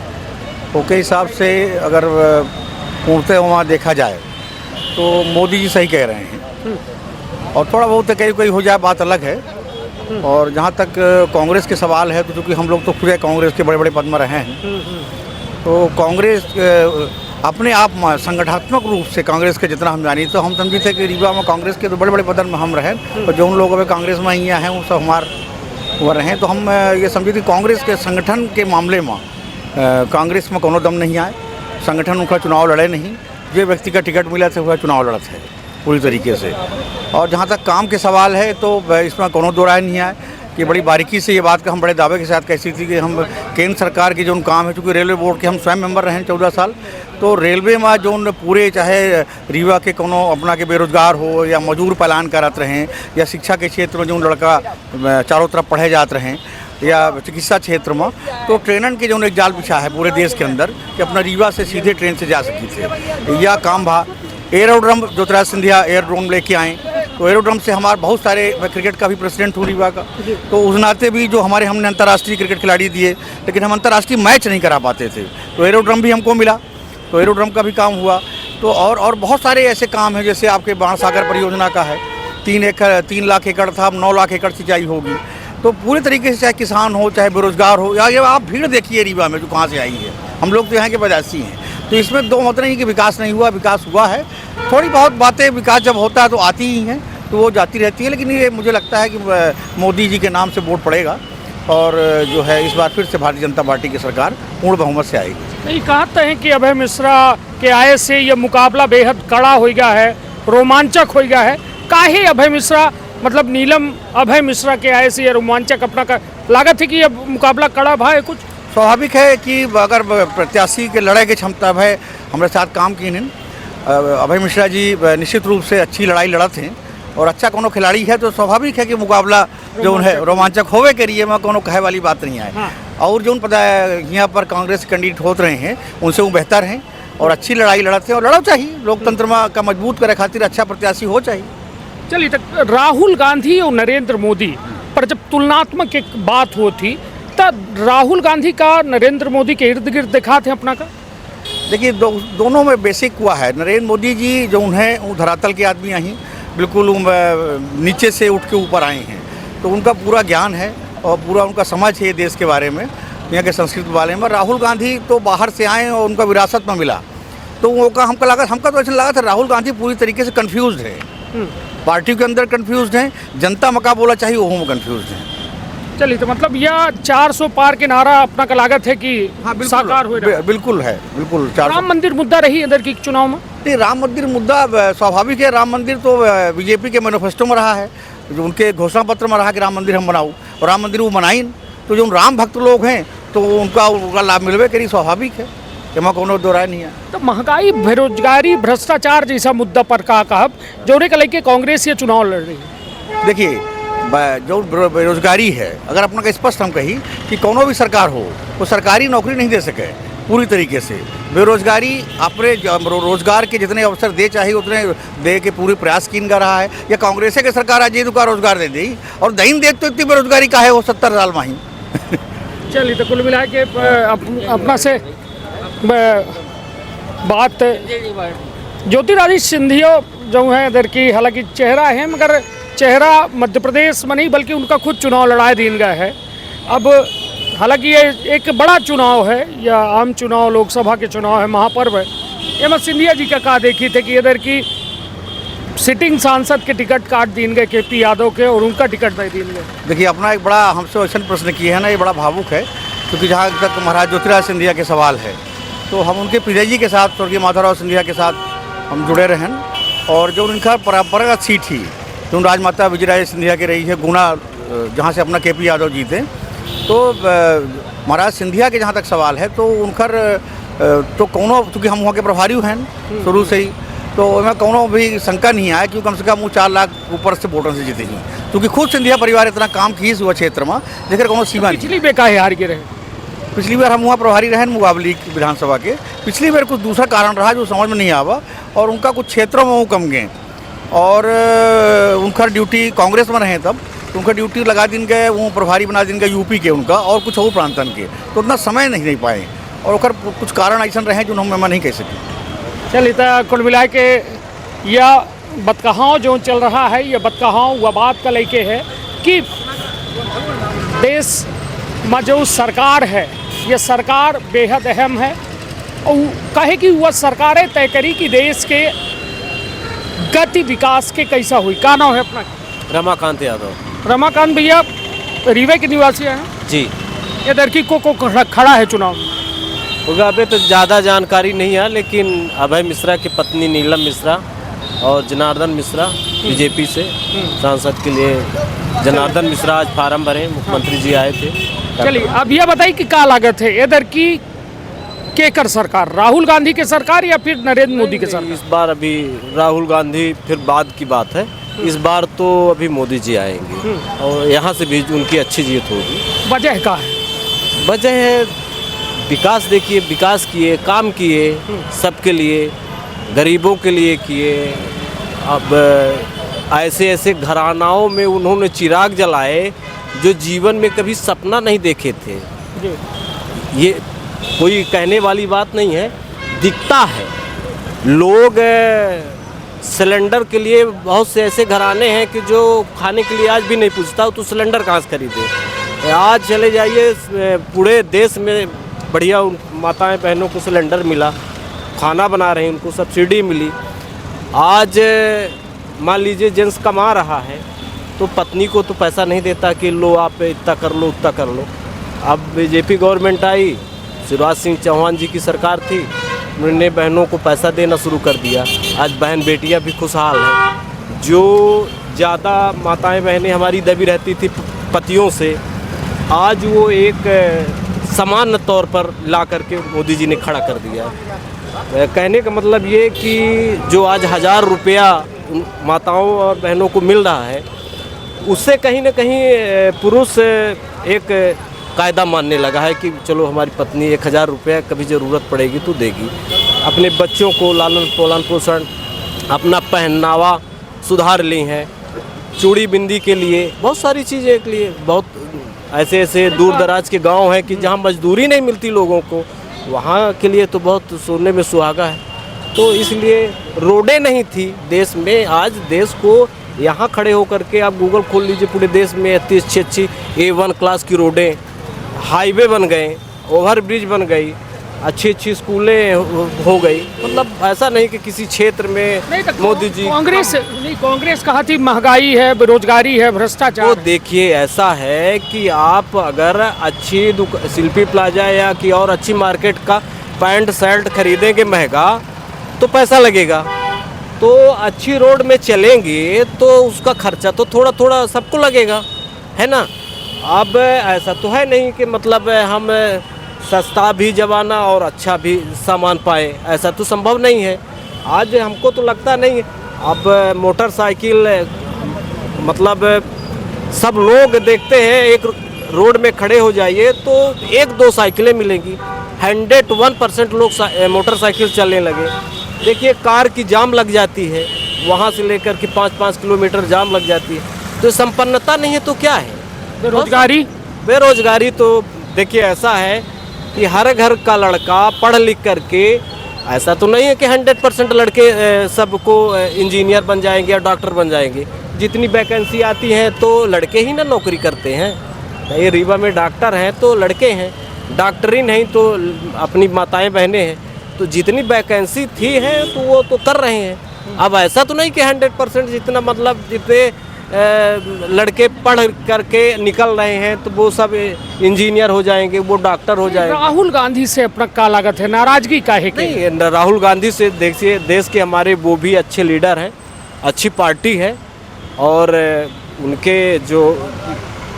उसके हिसाब से अगर पूर्णतः वहाँ देखा जाए तो मोदी जी सही कह रहे हैं, और थोड़ा बहुत कहीं हो जाए बात अलग है। और जहाँ तक कांग्रेस के सवाल है तो चूँकि हम लोग तो खुद कांग्रेस के बड़े बड़े पद में रहे हैं, तो कांग्रेस अपने आप में संगठनात्मक रूप से कांग्रेस के जितना हम जानी, तो हम समझी थे कि रीवा में कांग्रेस के तो बड़े बड़े पद में हम रहे, और जो उन लोग अभी कांग्रेस में ही हैं वो सब हमारे वो रहे। तो हम ये समझे कि कांग्रेस के संगठन के मामले में कांग्रेस में कोनो दम नहीं आए। संगठन उनका चुनाव लड़े नहीं, जो व्यक्ति का टिकट मिला था वह चुनाव लड़त है पूरी तरीके से। और जहाँ तक काम के सवाल है तो इसमें कोनो दो राय नहीं आए कि बड़ी बारीकी से ये बात का हम बड़े दावे के साथ कैसी थी कि हम केंद्र सरकार के जो काम है, चूँकि रेलवे बोर्ड के हम स्वयं मेंबर रहे 14 साल, तो रेलवे में जो पूरे चाहे रीवा के कोनो अपना के बेरोजगार हो या मजदूर पलायन करत रहें, या शिक्षा के क्षेत्र में जो लड़का चारों तरफ पढ़े जाते रहें, या चिकित्सा क्षेत्र में, तो ट्रेनन के जो एक जाल बिछा है पूरे देश के अंदर कि अपना रीवा से सीधे ट्रेन से जा सकी थे, यह काम भा। एरोड्रम ज्योतिराज सिंधिया एरोड्रम लेके आए, तो एरोड्रम से हमारे बहुत सारे, मैं क्रिकेट का भी प्रेसिडेंट हूँ रीवा का, तो उस नाते भी जो हमारे हमने अंतर्राष्ट्रीय क्रिकेट खिलाड़ी दिए, लेकिन हम अंतर्राष्ट्रीय मैच नहीं करा पाते थे, तो एरोड्रम भी हमको मिला, तो एरोड्रम का भी काम हुआ। तो और बहुत सारे ऐसे काम हैं, जैसे आपके बाण सागर परियोजना का है, 3 लाख एकड़ था, अब 9 लाख एकड़ सिंचाई होगी। तो पूरे तरीके से चाहे किसान हो चाहे बेरोजगार हो, या ये आप भीड़ देखिए रीवा में जो कहाँ से आई है, हम लोग तो यहाँ के बजासी हैं, तो इसमें दो मत नहीं कि विकास नहीं हुआ, विकास हुआ है। थोड़ी बहुत बातें विकास जब होता है तो आती ही हैं, तो वो जाती रहती है, लेकिन ये मुझे लगता है कि मोदी जी के नाम से वोट पड़ेगा, और जो है इस बार फिर से भारतीय जनता पार्टी की सरकार पूर्ण बहुमत से आएगी। नहीं, कहते हैं कि अभय मिश्रा के आए से ये मुकाबला बेहद कड़ा हो गया है, रोमांचक हो गया है। काहे अभय मिश्रा, मतलब नीलम अभय मिश्रा के आए से ये रोमांचक अपना का लागत है कि ये मुकाबला कड़ा भा है? कुछ स्वाभाविक है कि अगर प्रत्याशी के लड़ाई की क्षमता है, हमारे साथ काम की नहीं, अभय मिश्रा जी निश्चित रूप से अच्छी लड़ाई लड़त हैं, और अच्छा कोनो खिलाड़ी है, तो स्वाभाविक है कि मुकाबला जो है रोमांचक होवे के लिए में कोनो कहे वाली बात नहीं आए। हाँ। और जो पता है यहाँ पर कांग्रेस कैंडिडेट होत रहे हैं उनसे वो बेहतर हैं, और अच्छी लड़ाई लड़ते हैं, और लड़ो चाहिए, लोकतंत्र में का मजबूत करे खातिर अच्छा प्रत्याशी हो चाहिए। चलिए, तक राहुल गांधी और नरेंद्र मोदी पर जब तुलनात्मक एक बात होती, तब राहुल गांधी का नरेंद्र मोदी के इर्द गिर्द दिखा थे अपना का? देखिए, दोनों में बेसिक हुआ है। नरेंद्र मोदी जी जो हैं वो धरातल के आदमी आई, बिल्कुल नीचे से उठ के ऊपर आए हैं, तो उनका पूरा ज्ञान है और पूरा उनका समझ है देश के बारे में, यहाँ के संस्कृति के बारे में। राहुल गांधी तो बाहर से आए और उनका विरासत में मिला, तो वो का हमका तो ऐसा लगा था राहुल गांधी पूरी तरीके से कन्फ्यूज है, पार्टी के अंदर कन्फ्यूज हैं, जनता में का बोला चाहिए वो में कन्फ्यूज हैं। चलिए, तो मतलब यह 400 पार के नारा अपना का लागत है कि साकार हो रहा है? बिल्कुल है, बिल्कुल। राम मंदिर मुद्दा रही इधर की चुनाव में? नहीं, राम मंदिर मुद्दा स्वाभाविक है। राम मंदिर तो बीजेपी के मैनिफेस्टो में रहा है, जो उनके घोषणा पत्र में रहा कि राम मंदिर हम बनाऊँ, और राम मंदिर वो बनाई, तो जो राम भक्त लोग हैं तो उनका लाभ मिलवे करी, स्वाभाविक है, एમાં कोनो दो राय नहीं है। तो महंगाई, बेरोजगारी, भ्रष्टाचार जैसा मुद्दा पर का कहब जोड़े के लेके कांग्रेस ये चुनाव लड़ रही है? देखिए, जो बेरोजगारी है, अगर अपना का स्पष्ट हम कही कि कोनो भी सरकार हो वो सरकारी नौकरी नहीं दे सके पूरी तरीके से। बेरोजगारी अपने रोजगार के जितने अवसर दे चाहिए उतने दे के पूरी प्रयास किन कर रहा है, या कांग्रेस के सरकार आज ये का रोजगार दे दी, और दहीन देख तो इतनी बेरोजगारी का है वो 70 साल में ही। चलिए, तो कुल मिला के अपना से बात ज्योतिरादित्य सिंधिया जो है इधर की, हालांकि चेहरा है मगर चेहरा मध्य प्रदेश में नहीं बल्कि उनका खुद चुनाव लड़ाए दिन गया है। अब हालांकि ये एक बड़ा चुनाव है, या आम चुनाव, लोकसभा के चुनाव है, महापर्व है। एम सिंधिया जी का कहा देखी थे कि इधर की सिटिंग सांसद के टिकट काट दीन गए केपी यादव के और उनका टिकट नहीं दीन गए। देखिए अपना एक बड़ा हमसे क्वेश्चन प्रश्न किया है ना, ये बड़ा भावुक है, क्योंकि जहाँ तक महाराज ज्योतिराज सिंधिया के सवाल है तो हम उनके पिताजी के साथ स्वर्गीय माधवराव सिंधिया के साथ हम जुड़े रहे हैं। और जो उनका परंपरागत सीट थी जो राजमाता विजयराजे सिंधिया की रही है गुना, जहाँ से अपना केपी यादव जीते, तो महाराज सिंधिया के जहाँ तक सवाल है तो उनकर तो कौनो, चूँकि हम वहाँ के प्रभारी हैं शुरू से ही, तो मैं कौनो भी शंका नहीं आया कि कम से कम वो 4 लाख ऊपर से वोटों से जीते हैं, क्योंकि खुद सिंधिया परिवार इतना काम की हुआ क्षेत्र में लेकर कोनो सीमा नहीं। पिछली बेका हार के रहे, पिछली बार हम वहाँ प्रभारी रहे मुकाबली विधानसभा के, पिछली बार कुछ दूसरा कारण रहा जो समझ में नहीं आवा और उनका कुछ क्षेत्रों में वो कम गए और उनका ड्यूटी कांग्रेस में रहे तब तो उनका ड्यूटी लगा दिन गए, वो प्रभारी बना दिन गए यूपी के उनका और कुछ और प्रांतन के, तो उतना समय नहीं पाए और उनका कुछ कारण ऐसा रहे जो हम नहीं कह सके। चलिए तो कुल मिला के यह बतकहाव जो चल रहा है, यह बतकहाव वह बात का लेके है कि देश में जो सरकार है यह सरकार बेहद अहम है और कहे कि वह सरकारें तय करी कि देश के गति विकास के कैसा हुई। का नाम है अपना? रमाकांत यादव। रमाकांत भैया रीवा के निवासी हैं जी। ये लड़की को खड़ा है चुनाव में? अभी तो ज़्यादा जानकारी नहीं है, लेकिन अभय मिश्रा की पत्नी नीलम मिश्रा और जनार्दन मिश्रा बीजेपी से सांसद के लिए, जनार्दन मिश्रा आज फार्म भरे, मुख्यमंत्री जी आए थे। चलिए अब यह बताइए कि क्या लागत है इधर की केकर सरकार, राहुल गांधी की सरकार या फिर नरेंद्र मोदी की सरकार? इस बार अभी राहुल गांधी फिर बाद की बात है, इस बार तो अभी मोदी जी आएंगे और यहाँ से भी उनकी अच्छी जीत होगी। वजह क्या है? वजह है विकास, देखिए विकास किए, काम किए, सबके लिए, गरीबों के लिए किए। अब ऐसे ऐसे घरानाओं में उन्होंने चिराग जलाए जो जीवन में कभी सपना नहीं देखे थे। ये कोई कहने वाली बात नहीं है, दिखता है। लोग सिलेंडर के लिए, बहुत से ऐसे घराने हैं कि जो खाने के लिए आज भी नहीं पूछता तो सिलेंडर कहाँ से खरीदे। आज चले जाइए पूरे देश में बढ़िया माताएं बहनों को सिलेंडर मिला, खाना बना रहे हैं, उनको सब्सिडी मिली। आज मान लीजिए जेंट्स कमा रहा है तो पत्नी को तो पैसा नहीं देता कि लो आप इतना कर लो उतना कर लो। अब बीजेपी गवर्नमेंट आई, शिवराज सिंह चौहान जी की सरकार थी, उन्होंने बहनों को पैसा देना शुरू कर दिया। आज बहन बेटियां भी खुशहाल हैं। जो ज़्यादा माताएं बहनें हमारी दबी रहती थी पतियों से, आज वो एक समान तौर पर ला करके मोदी जी ने खड़ा कर दिया। कहने का मतलब ये कि जो आज 1000 रुपया माताओं और बहनों को मिल रहा है, उससे कहीं ना कहीं पुरुष एक कायदा मानने लगा है कि चलो हमारी पत्नी 1000 रुपया कभी ज़रूरत पड़ेगी तो देगी। अपने बच्चों को लालन पालन पोषण, अपना पहनावा सुधार ली हैं, चूड़ी बिंदी के लिए, बहुत सारी चीज़ें के लिए। बहुत ऐसे ऐसे दूर दराज के गांव हैं कि जहां मजदूरी नहीं मिलती लोगों को, वहां के लिए तो बहुत सोने में सुहागा है। तो इसलिए रोडें नहीं थी देश में, आज देश को यहाँ खड़े होकर के आप गूगल खोल लीजिए, पूरे देश में अच्छी A1 क्लास की रोडें, हाईवे बन गए, ओवर ब्रिज बन गई, अच्छी स्कूलें हो गई। मतलब ऐसा नहीं कि किसी क्षेत्र में मोदी जी कांग्रेस कहा थी महंगाई है, बेरोजगारी है, भ्रष्टाचार। तो देखिए ऐसा है कि आप अगर अच्छी शिल्पी प्लाजा या कि और अच्छी मार्केट का पैंट शर्ट खरीदेंगे महंगा तो पैसा लगेगा, तो अच्छी रोड में चलेंगे तो उसका खर्चा तो थोड़ा थोड़ा सबको लगेगा, है ना। अब ऐसा तो है नहीं कि मतलब हम सस्ता भी जमाना और अच्छा भी सामान पाए, ऐसा तो संभव नहीं है। आज हमको तो लगता नहीं है। अब मोटरसाइकिल मतलब सब लोग देखते हैं, एक रोड में खड़े हो जाइए तो 1-2 साइकिलें मिलेंगी। 101% लोग मोटरसाइकिल चलने लगे। देखिए कार की जाम लग जाती है, वहाँ से लेकर के 5-5 किलोमीटर जाम लग जाती है। तो संपन्नता नहीं है तो क्या है? बेरोजगारी तो देखिए ऐसा है कि हर घर का लड़का पढ़ लिख करके, ऐसा तो नहीं है कि 100% लड़के सबको इंजीनियर बन जाएंगे या डॉक्टर बन जाएंगे। जितनी वैकेंसी आती है तो लड़के ही ना नौकरी करते हैं। ये रीवा में डॉक्टर हैं तो लड़के हैं, डॉक्टरी नहीं तो अपनी माताएं बहनें हैं। तो जितनी वैकेंसी थी है तो वो तो कर रहे हैं। अब ऐसा तो नहीं कि 100% जितना मतलब जितने लड़के पढ़ करके निकल रहे हैं तो वो सब इंजीनियर हो जाएंगे, वो डॉक्टर हो जाएंगे। राहुल गांधी से अपना क्या लागत है, नाराजगी काहे की? नहीं, राहुल गांधी से देखिए, देश के हमारे वो भी अच्छे लीडर हैं, अच्छी पार्टी है और उनके जो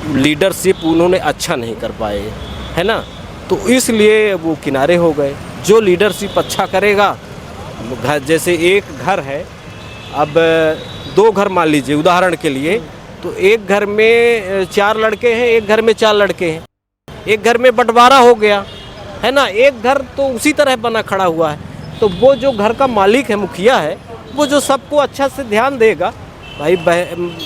लीडरशिप उन्होंने अच्छा नहीं कर पाए, है ना, तो इसलिए वो किनारे हो गए। जो लीडरशिप अच्छा करेगा, घर जैसे एक घर है, अब 2 घर मान लीजिए उदाहरण के लिए, तो एक घर में 4 लड़के हैं, एक घर में 4 लड़के हैं, एक घर में बंटवारा हो गया, है ना, एक घर तो उसी तरह बना खड़ा हुआ है। तो वो जो घर का मालिक है, मुखिया है, वो जो सबको अच्छा से ध्यान देगा, भाई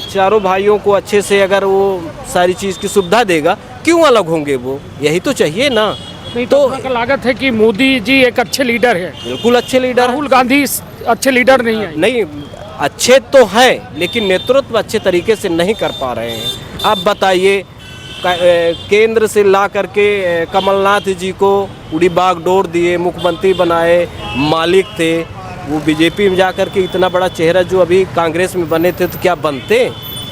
चारों भाइयों को अच्छे से अगर वो सारी चीज़ की सुविधा देगा, क्यों अलग होंगे वो? यही तो चाहिए ना। नहीं तो लागत है कि मोदी जी एक अच्छे लीडर है, बिल्कुल अच्छे लीडर, राहुल गांधी अच्छे लीडर नहीं है। नहीं, अच्छे तो हैं लेकिन नेतृत्व अच्छे तरीके से नहीं कर पा रहे हैं। अब बताइए, केंद्र से ला करके कमलनाथ जी को उड़ी बागडोर दिए, मुख्यमंत्री बनाए, मालिक थे, वो बीजेपी में जा कर के इतना बड़ा चेहरा जो अभी कांग्रेस में बने थे तो क्या बनते?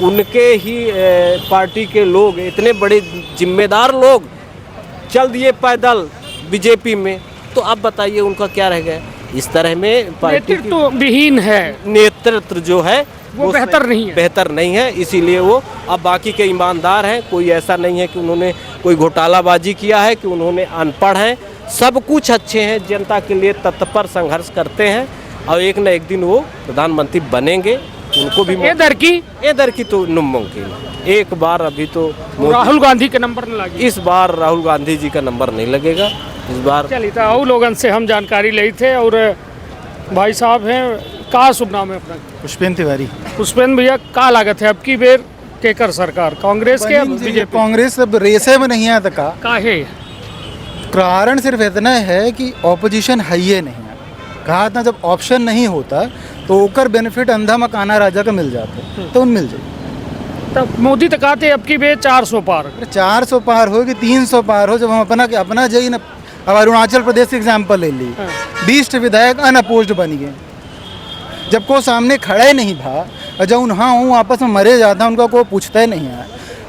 उनके ही पार्टी के लोग, इतने बड़े जिम्मेदार लोग चल दिए पैदल बीजेपी में, तो अब बताइए उनका क्या रह गया? इस तरह में पार्टी नेतृत्व विहीन है, नेतृत्व जो है वो बेहतर नहीं है, इसीलिए वो अब बाकी के ईमानदार हैं। कोई ऐसा नहीं है कि उन्होंने कोई घोटालाबाजी किया है, कि उन्होंने अनपढ़ हैं, सब कुछ अच्छे हैं, जनता के लिए तत्पर संघर्ष करते हैं और एक न एक दिन वो प्रधानमंत्री बनेंगे। उनको भी इधर की तो नामुमकिन, एक बार अभी तो राहुल गांधी के नंबर न लगे, इस बार राहुल गांधी जी का नंबर नहीं लगेगा इस बार। चलिए था और लोगों से हम जानकारी ली थे। और भाई साहब हैं, का शुभ नाम है अपना? पुष्पेंद्र तिवारी। पुष्पेंद्र भैया, का लागत है अब की बेर केकर सरकार, कांग्रेस के बीजेपी? कांग्रेस अब रेसे में नहीं आता का है कारण सिर्फ इतना है कि ऑपोजिशन है ये नहीं है। कहा था जब ऑप्शन नहीं होता तो ओकर बेनिफिट अंधा मकाना राजा का मिल जाता, तो उन मिल जाए। तब मोदी तो कहते अब की बेर 400 पार, 400 पार हो कि 300 पार हो। जब हम अपना जाइए ना, अब अरुणाचल प्रदेश के एग्जाम्पल ले ली, 20 विधायक अनअपोज्ड बन गए, जब को सामने खड़े नहीं भा, और जब हाँ हूँ आपस में मरे जाता, उनका कोई पूछता ही नहीं है।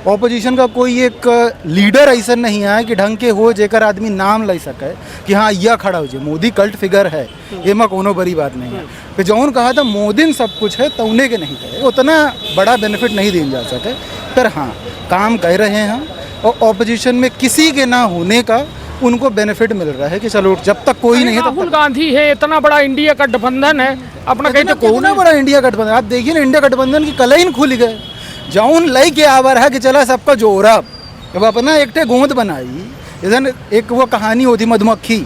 ऑपोजिशन का कोई एक लीडर ऐसा नहीं है कि ढंग के हो जेकर आदमी नाम ले सके कि हाँ यह खड़ा हो जाए। मोदी कल्ट फिगर है, ये में कोनो बड़ी बात नहीं है। तो जौन कहा था मोदी सब कुछ है, तौने के नहीं कहे, उतना बड़ा बेनिफिट नहीं दिया जा सके, पर हाँ काम कर रहे हैं। और ऑपोजिशन में किसी के ना होने का उनको बेनिफिट मिल रहा है कि चलो जब तक कोई नहीं है। राहुल गांधी है, इतना बड़ा इंडिया गठबंधन है अपना, कहीं तो कितना बड़ा इंडिया गठबंधन। आप देखिए ना, इंडिया गठबंधन की कलईन खुल गए, जौन लई के आवर है कि चला सबका जोरा। अब अपना एक गोंद बनाई, इधर एक वो कहानी होती मधुमक्खी।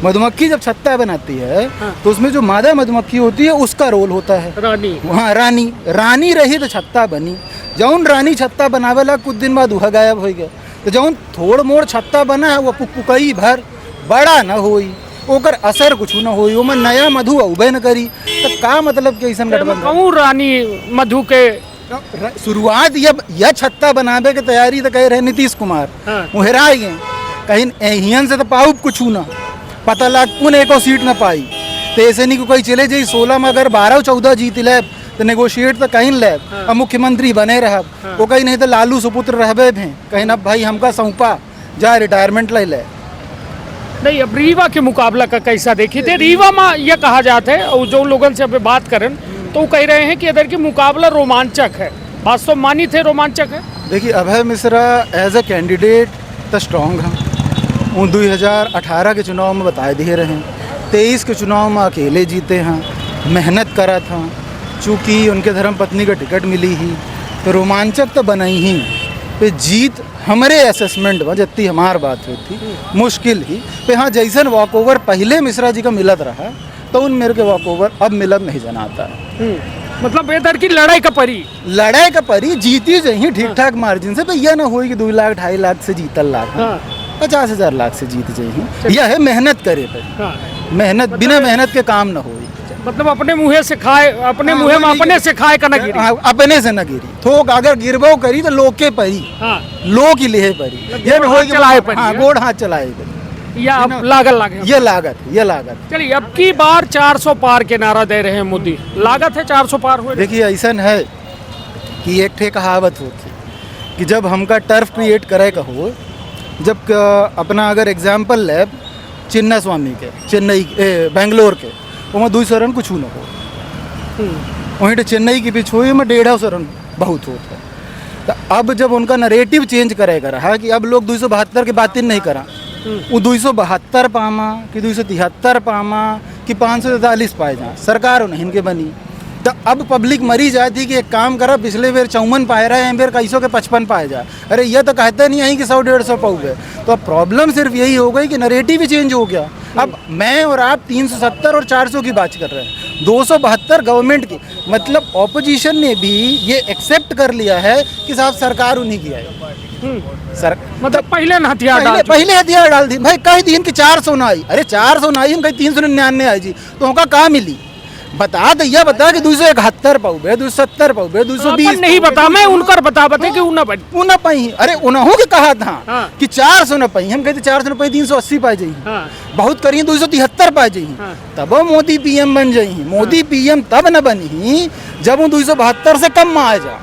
मधुमक्खी जब छत्ता बनाती है तो उसमें जो मादा मधुमक्खी होती है उसका रोल होता है रानी। हाँ, रानी रही तो छत्ता बनी। जौन रानी छत्ता बनावे ला कुछ दिन बाद वह गायब हो गया। तो जौन थोड़ मोड़ छत्ता बना है वो पुकई भर बड़ा न होई, ओकर असर कुछ न होई, ओमें नया मधु उबे न करी। तो का मतलब कि ऐसा गठबंधन? रानी मधु के शुरुआत यह छत्ता बनावे के तैयारी तो कह रहे नीतीश कुमार, हेरा गए कहीं एहियन से तो पाऊ कुछ ना पता लग पुन एको सीट न पाई। तो ऐसे नहीं कोई चले जाई 16 में अगर 12-14 जीत ले तो नेगोशिएट तो कहीं ले अब मुख्यमंत्री बने रह, वो कहीं नहीं तो लालू सुपुत्र रहबे भी कहीं ना भाई हमका सौंपा जा रिटायरमेंट ले ले। नहीं, अब रीवा के मुकाबला का कैसा देखी थे? रीवा में यह कहा जाता है और जो लोगों से अब बात करें तो वो कह रहे हैं कि इधर की मुकाबला रोमांचक है। वास्तव मानी थे रोमांचक है? देखिए, अभय मिश्रा एज ए कैंडिडेट तो स्ट्रॉन्ग हैं। वो 2018 के चुनाव में बताए दिए रहे, 23 के चुनाव में अकेले जीते हैं, मेहनत करा था, चूँकि उनके धर्मपत्नी का टिकट मिली ही तो रोमांचक तो बना ही। पे जीत हमारे असेसमेंट में जितनी हमार बात हुई थी मुश्किल ही पे। हाँ, जैसन वॉक ओवर पहले मिश्रा जी का मिलत रहा तो उन मेरे के वॉक ओवर अब मिलत नहीं जनाता। मतलब इधर की लड़ाई का परी जीती जाइए ठीक ठाक मार्जिन से। यह ना हो कि 2 लाख 2.5 लाख से जीतल लाख 50,000 लाख से जीत जाइए। यह है मेहनत करे पर, मेहनत बिना मेहनत के काम न हो। मतलब अपने मुँह से खाए, अपने मुँह में अपने से खाए का न गिरी, अपने से न गिरी। थोक अगर गिरबो करी तो लोग के परी, लोग की लेहे परी, ये न हो चलाए परी, गोड़ हाथ चलाए परी। या अब लागत ये लागत। चलिए, अब की बार 400 पार के नारा दे रहे हैं मोदी, लागत है 400 पार हुए। देखिए ऐसा है कि एक ठे कहावत होती कि जब हमका टर्फ क्रिएट करे कहो, जब अपना अगर एग्जाम्पल ले चिन्ना स्वामी के चेन्नई बेंगलोर के वहाँ 200 रन कुछ न हो, वहीं चेन्नई की पिच हुई में 150 रन बहुत होता है। तो अब जब उनका नरेटिव चेंज करेगा रहा कि अब लोग 272 की बात नहीं करा, वो 272 पामा कि 273 पामा कि 543 पाए जा, सरकार नहीं इनके बनी। तो अब पब्लिक मरी जाती कि एक काम करा, पिछले बेर 54 पाए रहे हैं, बेर कैसो के 55 पाए जा, अरे ये तो कहते नहीं है कि 100-150 पाओगे। तो अब प्रॉब्लम सिर्फ यही हो गई कि नरेटिव ही चेंज हो गया। अब मैं और आप 370 और 400 की बात कर रहे हैं, 272 गवर्नमेंट की, मतलब ऑपोजिशन ने भी ये एक्सेप्ट कर लिया है कि साहब सरकार उन्हीं की है। सर मतलब पहले हथियार डाल दी भाई, कह दी कि 400 ना आई, अरे 400 ना आई, हम कहीं 399 आई जी, तो उनका कहाँ मिली बता दैया, बता कि 271 पाऊबे, 270 पाऊबे, 220 नहीं बता, मैं उनकर बता कि उना पाई, अरे उन्हों के कहा था कि 400 न पाई, हम कहते 400 न पाई 380 पाए जाइए, बहुत करिए 273 पाए जाइए, तब मोदी पीएम बन जाइए। मोदी पीएम तब न बनी जब वो 272 से कम में आ जा,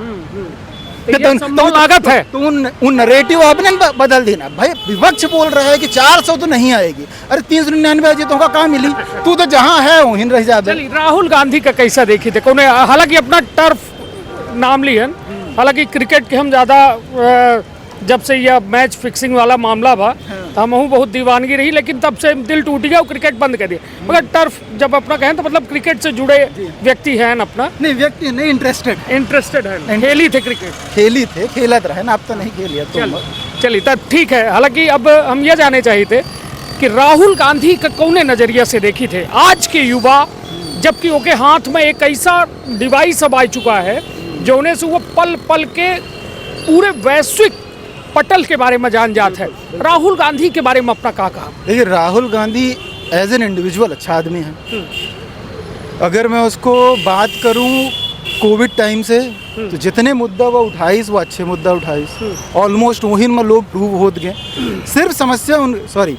तो लागत है। तो उन नरेटिव आपने बदल देना भाई। विपक्ष बोल रहा है कि 400 तो नहीं आएगी, अरे 399 आ जाए तो कहाँ मिली, तू तो जहाँ है वहीं रह जाते। राहुल गांधी का कैसा देखी थे, कौन, हालांकि अपना टर्फ नाम ली है, हालांकि क्रिकेट के हम ज़्यादा जब से यह मैच फिक्सिंग वाला मामला था तो हम बहुत दीवानगी रही, लेकिन तब से दिल टूट गया, क्रिकेट बंद कर दिया। मगर टर्फ जब अपना कहें तो मतलब क्रिकेट से जुड़े व्यक्ति हैं अपना, नहीं व्यक्ति नहीं इंटरेस्टेड है, खेली थे क्रिकेट, खेलत रहे ना, अब तो नहीं खेलिए। चलिए तब ठीक है। हालांकि अब हम ये जाने चाहिए थे कि राहुल गांधी का कौन नज़रिया से देखी थे आज के युवा, जबकि उनके हाथ में एक ऐसा डिवाइस अब आ चुका है जो उन्हें से वो पल पल के पूरे वैश्विक पटल के बारे में जान जात है। राहुल गांधी के बारे में अपना कहा। देखिए Rahul Gandhi as an individual अच्छा आदमी है। अगर मैं उसको बात करूं कोविड टाइम से तो जितने मुद्दा वो 28 वो अच्छे मुद्दा 28 ऑलमोस्ट वहीं में लोग प्रूव हो गए। सिर्फ समस्या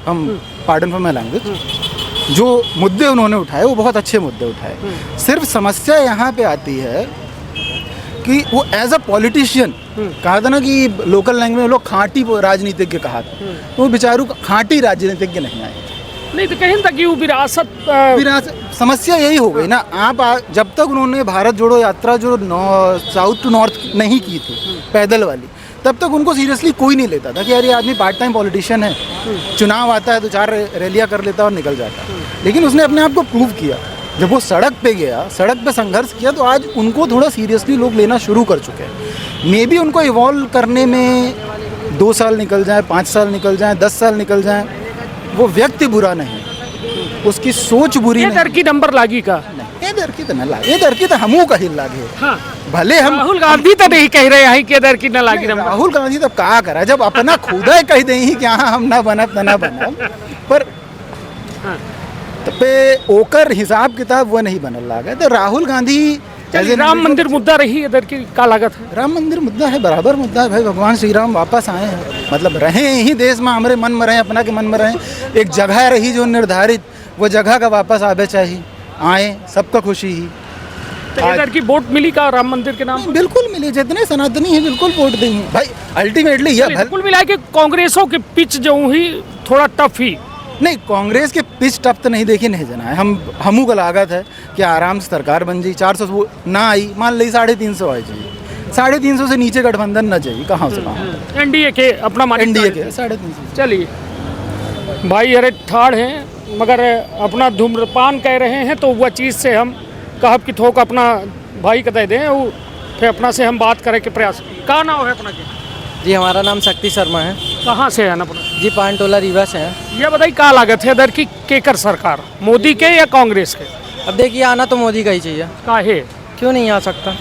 हम पार्डन फॉर माय लैंग्वेज, जो मुद्दे उन्होंने उठाए वो बहुत अच्छे मुद्दे उठाए। सिर्फ समस्या यहाँ पे आती है कि वो एज अ पॉलिटिशियन कहा था ना कि लोकल लैंग्वेज में लोग खांटी राजनीतिज्ञ कहा था, तो वो बेचारू खांटी राजनीतिज्ञ नहीं आए, नहीं तो कहीं तक वो विरासत समस्या यही हो गई ना। आप जब तक उन्होंने भारत जोड़ो यात्रा जो साउथ टू नॉर्थ नहीं की थी पैदल वाली, तब तक उनको सीरियसली कोई नहीं लेता था कि यार ये आदमी पार्ट टाइम पॉलिटिशियन है, चुनाव आता है तो 4 रैलियाँ कर लेता और निकल जाता। लेकिन उसने अपने आप को प्रूव किया, जब वो सड़क पे गया, सड़क पे संघर्ष किया, तो आज उनको थोड़ा सीरियसली लोग लेना शुरू कर चुके हैं। मे बी उनको इवॉल्व करने में 2 साल निकल जाए, 5 साल निकल जाए, 10 साल निकल जाए, वो व्यक्ति बुरा नहीं, उसकी सोच बुरी नहीं। दर की नंबर लागी का ये दर की तो न लागे, ये दर की तो हमू कही लागे। हाँ। भले हम राहुल गांधी तो नहीं कह रहे हैं कि दर की न लागी नंबर। राहुल गांधी तो कहा करा जब अपना खुदा कह दे कि हाँ हम ना बनब ना बनब, पर पे ओकर हिसाब किताब वो नहीं बनल लागे। तो राहुल गांधी राम मंदिर मुद्दा रही इधर की का लागत है। राम मंदिर मुद्दा है, बराबर मुद्दा है भाई। भगवान श्री राम वापस आए हैं, मतलब रहे ही देश में, हमारे मन में रहे, अपना के मन में रहे। एक जगह रही जो निर्धारित, वो जगह का वापस आवे चाहिए, आए, सबका खुशी ही। तो इधर की वोट मिली का राम मंदिर के नाम? बिल्कुल मिली, जितने सनातनी हैं बिल्कुल वोट देंगे भाई। अल्टीमेटली यह बिल्कुल मिला कि कांग्रेसों के पिच जो ही थोड़ा टफ ही नहीं, कांग्रेस के पिच टप तो नहीं देखी नहीं जना है। हमू का लागत है कि आराम से सरकार बन जाए। 400 वो ना आई, मान ली 350 आई चाहिए, 350 से नीचे गठबंधन न चाहिए, कहाँ से कहाँ। एनडीए के अपना एनडीए के 350। चलिए भाई, अरे ठाड़ हैं मगर अपना धूम्रपान कह रहे हैं, तो वह चीज़ से हम कहब कि थोक अपना भाई कह दें, वो फिर अपना से हम बात करें के प्रयास। कहाँ नाम है अपना के? जी हमारा नाम शक्ति शर्मा है। कहाँ से है ना अपना? जी पानटोला रीवा से है। ये बताइए क्या लागत है इधर की केकर सरकार, मोदी के या कांग्रेस के? अब देखिए आना तो मोदी का ही चाहिए। काहे? क्यों नहीं आ सकता,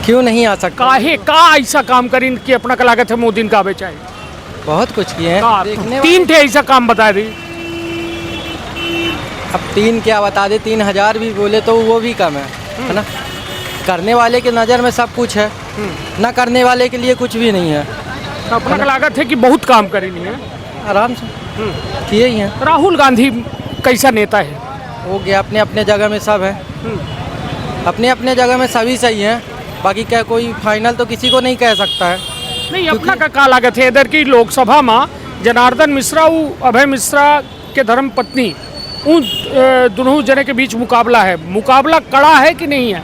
क्यों नहीं आ सकता? काहे का ऐसा काम करें कि अपना का लागत है मोदी का आवे चाहिए? बहुत कुछ किए हैं, 3 थे ऐसा काम बता दी। अब 3 क्या बता दे, 3000 भी बोले तो वो भी कम है ना। करने वाले के नज़र में सब कुछ है, ना करने वाले के लिए कुछ भी नहीं है। तो अपना का लागत है कि बहुत काम करी नहीं है, आराम से किए ही हैं। राहुल गांधी कैसा नेता है? हो गया, अपने अपने जगह में सब है, अपने अपने जगह में सभी सही हैं। बाकी क्या कोई फाइनल तो किसी को नहीं कह सकता है। नहीं, अपना का लागत है इधर की लोकसभा में जनार्दन मिश्रा अभय मिश्रा के धर्म पत्नी उन दोनों जने के बीच मुकाबला है। मुकाबला कड़ा है कि नहीं है?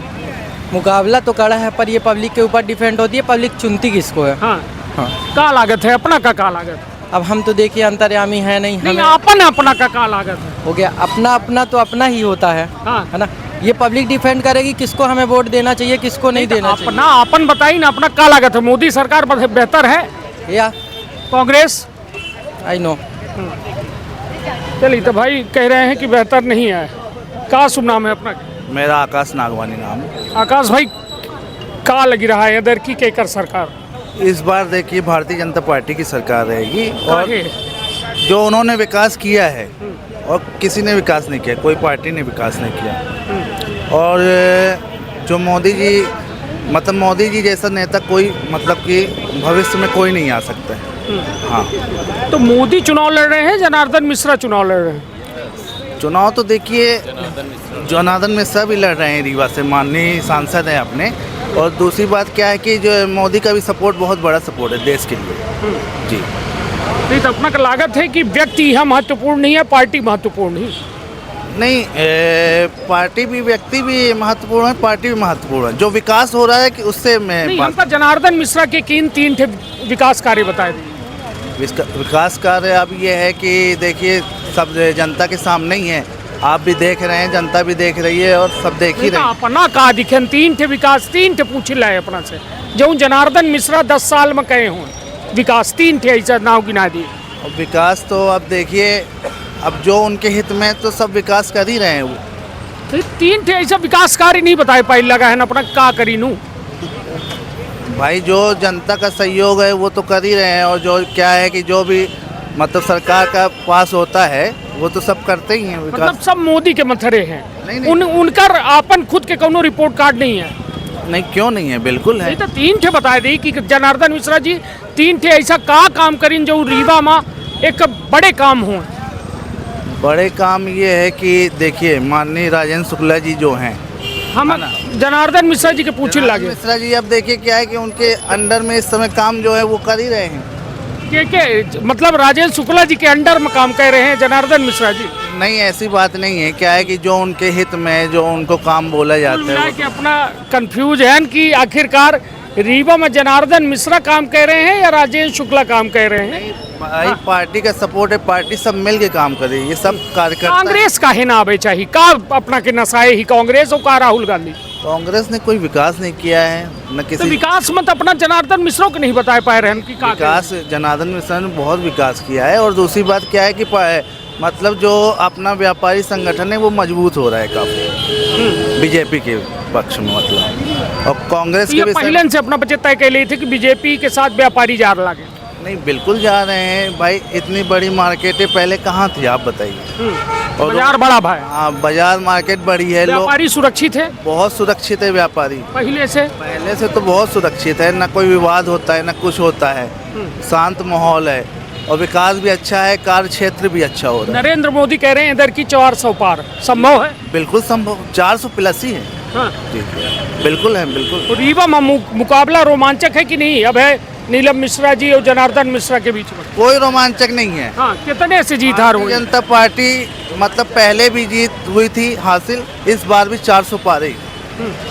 मुकाबला तो कड़ा है, पर ये पब्लिक के ऊपर डिपेंड होती है, पब्लिक चुनती किसको है। हाँ, हाँ। का लागत है अपना का लागत? अब हम तो देखिए अंतर्यामी है नहीं, नहीं, हमें अपन अपना का लागत है। हो गया, अपना अपना तो अपना ही होता है, हाँ। है ना। ये पब्लिक डिपेंड करेगी किसको हमें वोट देना चाहिए, किसको नहीं देना चाहिए। अपना अपन बताइए ना, अपना का लागत है? मोदी सरकार बेहतर है या कांग्रेस? I know. चलिए, तो भाई कह रहे हैं कि बेहतर नहीं है। का शुभ नाम है अपना? मेरा आकाश नागवानी नाम। आकाश भाई, का लगी रहा है इधर की केकर सरकार? इस बार देखिए भारतीय जनता पार्टी की सरकार रहेगी, और काहे? जो उन्होंने विकास किया है और किसी ने विकास नहीं किया, कोई पार्टी ने विकास नहीं किया। और जो मोदी जी, मतलब मोदी जी जैसा नेता कोई, मतलब कि भविष्य में कोई नहीं आ सकता है। हाँ, तो मोदी चुनाव लड़ रहे हैं, जनार्दन मिश्रा चुनाव लड़ रहे हैं? चुनाव तो देखिए जनार्दन मिश्रा भी लड़ रहे हैं रीवा से, माननीय सांसद हैं अपने। और दूसरी बात क्या है कि जो मोदी का भी सपोर्ट, बहुत बड़ा सपोर्ट है देश के लिए। जी नहीं, तो अपना का लागत है कि व्यक्ति यहाँ महत्वपूर्ण नहीं है, पार्टी महत्वपूर्ण है? नहीं, पार्टी भी, व्यक्ति भी महत्वपूर्ण है, पार्टी भी महत्वपूर्ण है। जो विकास हो रहा है कि उससे मैं नहीं, हमका जनार्दन मिश्रा के तीन थे विकास कार्य बताए थे। विकास कार्य अब ये है कि देखिए सब जनता के सामने ही है, आप भी देख रहे हैं, जनता भी देख रही है, और सब देख ही रहे हैं। अपना का दिखे तीन थे विकास, तीन थे पूछ लाए अपना से, जो जनार्दन मिश्रा 10 साल में कहे हों विकास, तीन थे ऐसा नाव गिना दिए। विकास तो अब देखिए, अब जो उनके हित में तो सब विकास कर ही रहे हैं। वो तो तीन थे ऐसा विकास कार्य नहीं बताए पाए, लगा है ना अपना का करी नू। भाई जो जनता का सहयोग है वो तो कर ही रहे हैं, और जो क्या है कि जो भी मतलब सरकार का पास होता है वो तो सब करते ही हैं विकास। मतलब सब मोदी के मथरे हैं? नहीं। उनकर आपन खुद के कोनो रिपोर्ट कार्ड नहीं है? नहीं, क्यों नहीं है, बिल्कुल है। नहीं, तो तीन थे बताए दी कि जनार्दन मिश्रा जी तीन थे ऐसा का काम करीन जो रीवा में एक बड़े काम हों। बड़े काम ये है कि देखिए माननीय राजेंद्र शुक्ला जी जो हैं, हम जनार्दन मिश्रा जी के पूछने लगे। मिश्रा जी अब देखिए क्या है कि उनके अंडर में इस समय काम जो है वो कर ही रहे हैं। के मतलब राजेंद्र शुक्ला जी के अंडर में काम कर रहे हैं जनार्दन मिश्रा जी? नहीं, ऐसी बात नहीं है। क्या है कि जो उनके हित में जो उनको काम बोला जाता है, कि अपना कंफ्यूज है कि आखिरकार रीवा में जनार्दन मिश्रा काम कर रहे हैं या राजेंद्र शुक्ला काम कर रहे हैं? भाई पार्टी का सपोर्ट है, पार्टी सब मिल के काम करे, ये सब कार्यकर्ता। कांग्रेस का है ना आवे चाहिए का अपना के नसाए ही कांग्रेस और का राहुल गांधी? कांग्रेस ने कोई विकास नहीं किया है, न किसी तो विकास मत अपना जनार्दन मिश्रा को नहीं बता पाए रहे हैं कि का विकास। जनार्दन मिश्रा ने बहुत विकास किया है। और दूसरी बात क्या है कि मतलब जो अपना व्यापारी संगठन है वो मजबूत हो रहा है काफी बीजेपी के पक्ष में, मतलब। और कांग्रेस के पहले से अपना बजट तय कर लिए थे कि बीजेपी के साथ व्यापारी जार लागे। नहीं, बिल्कुल जा रहे हैं भाई, इतनी बड़ी मार्केटें पहले कहाँ थी आप बताइए। और बाजार बड़ा भाई। हाँ, बाजार मार्केट बड़ी है, व्यापारी सुरक्षित है, बहुत सुरक्षित है व्यापारी। पहले से तो बहुत सुरक्षित है, ना कोई विवाद होता है, ना कुछ होता है, शांत माहौल है, और विकास भी अच्छा है, कार्य क्षेत्र भी अच्छा हो रहा है। नरेंद्र मोदी कह रहे हैं इधर की 400 पार संभव है? बिल्कुल संभव, 400 प्लस ही है। हाँ। जी, बिल्कुल है, बिल्कुल। तो रीवा में मुकाबला रोमांचक है कि नहीं? अब है नीलम मिश्रा जी और जनार्दन मिश्रा के बीच में कोई रोमांचक नहीं है। हाँ, कितने से जीत हार हुई? जनता पार्टी मतलब पहले भी जीत हुई थी हासिल, इस बार भी 400 पार ही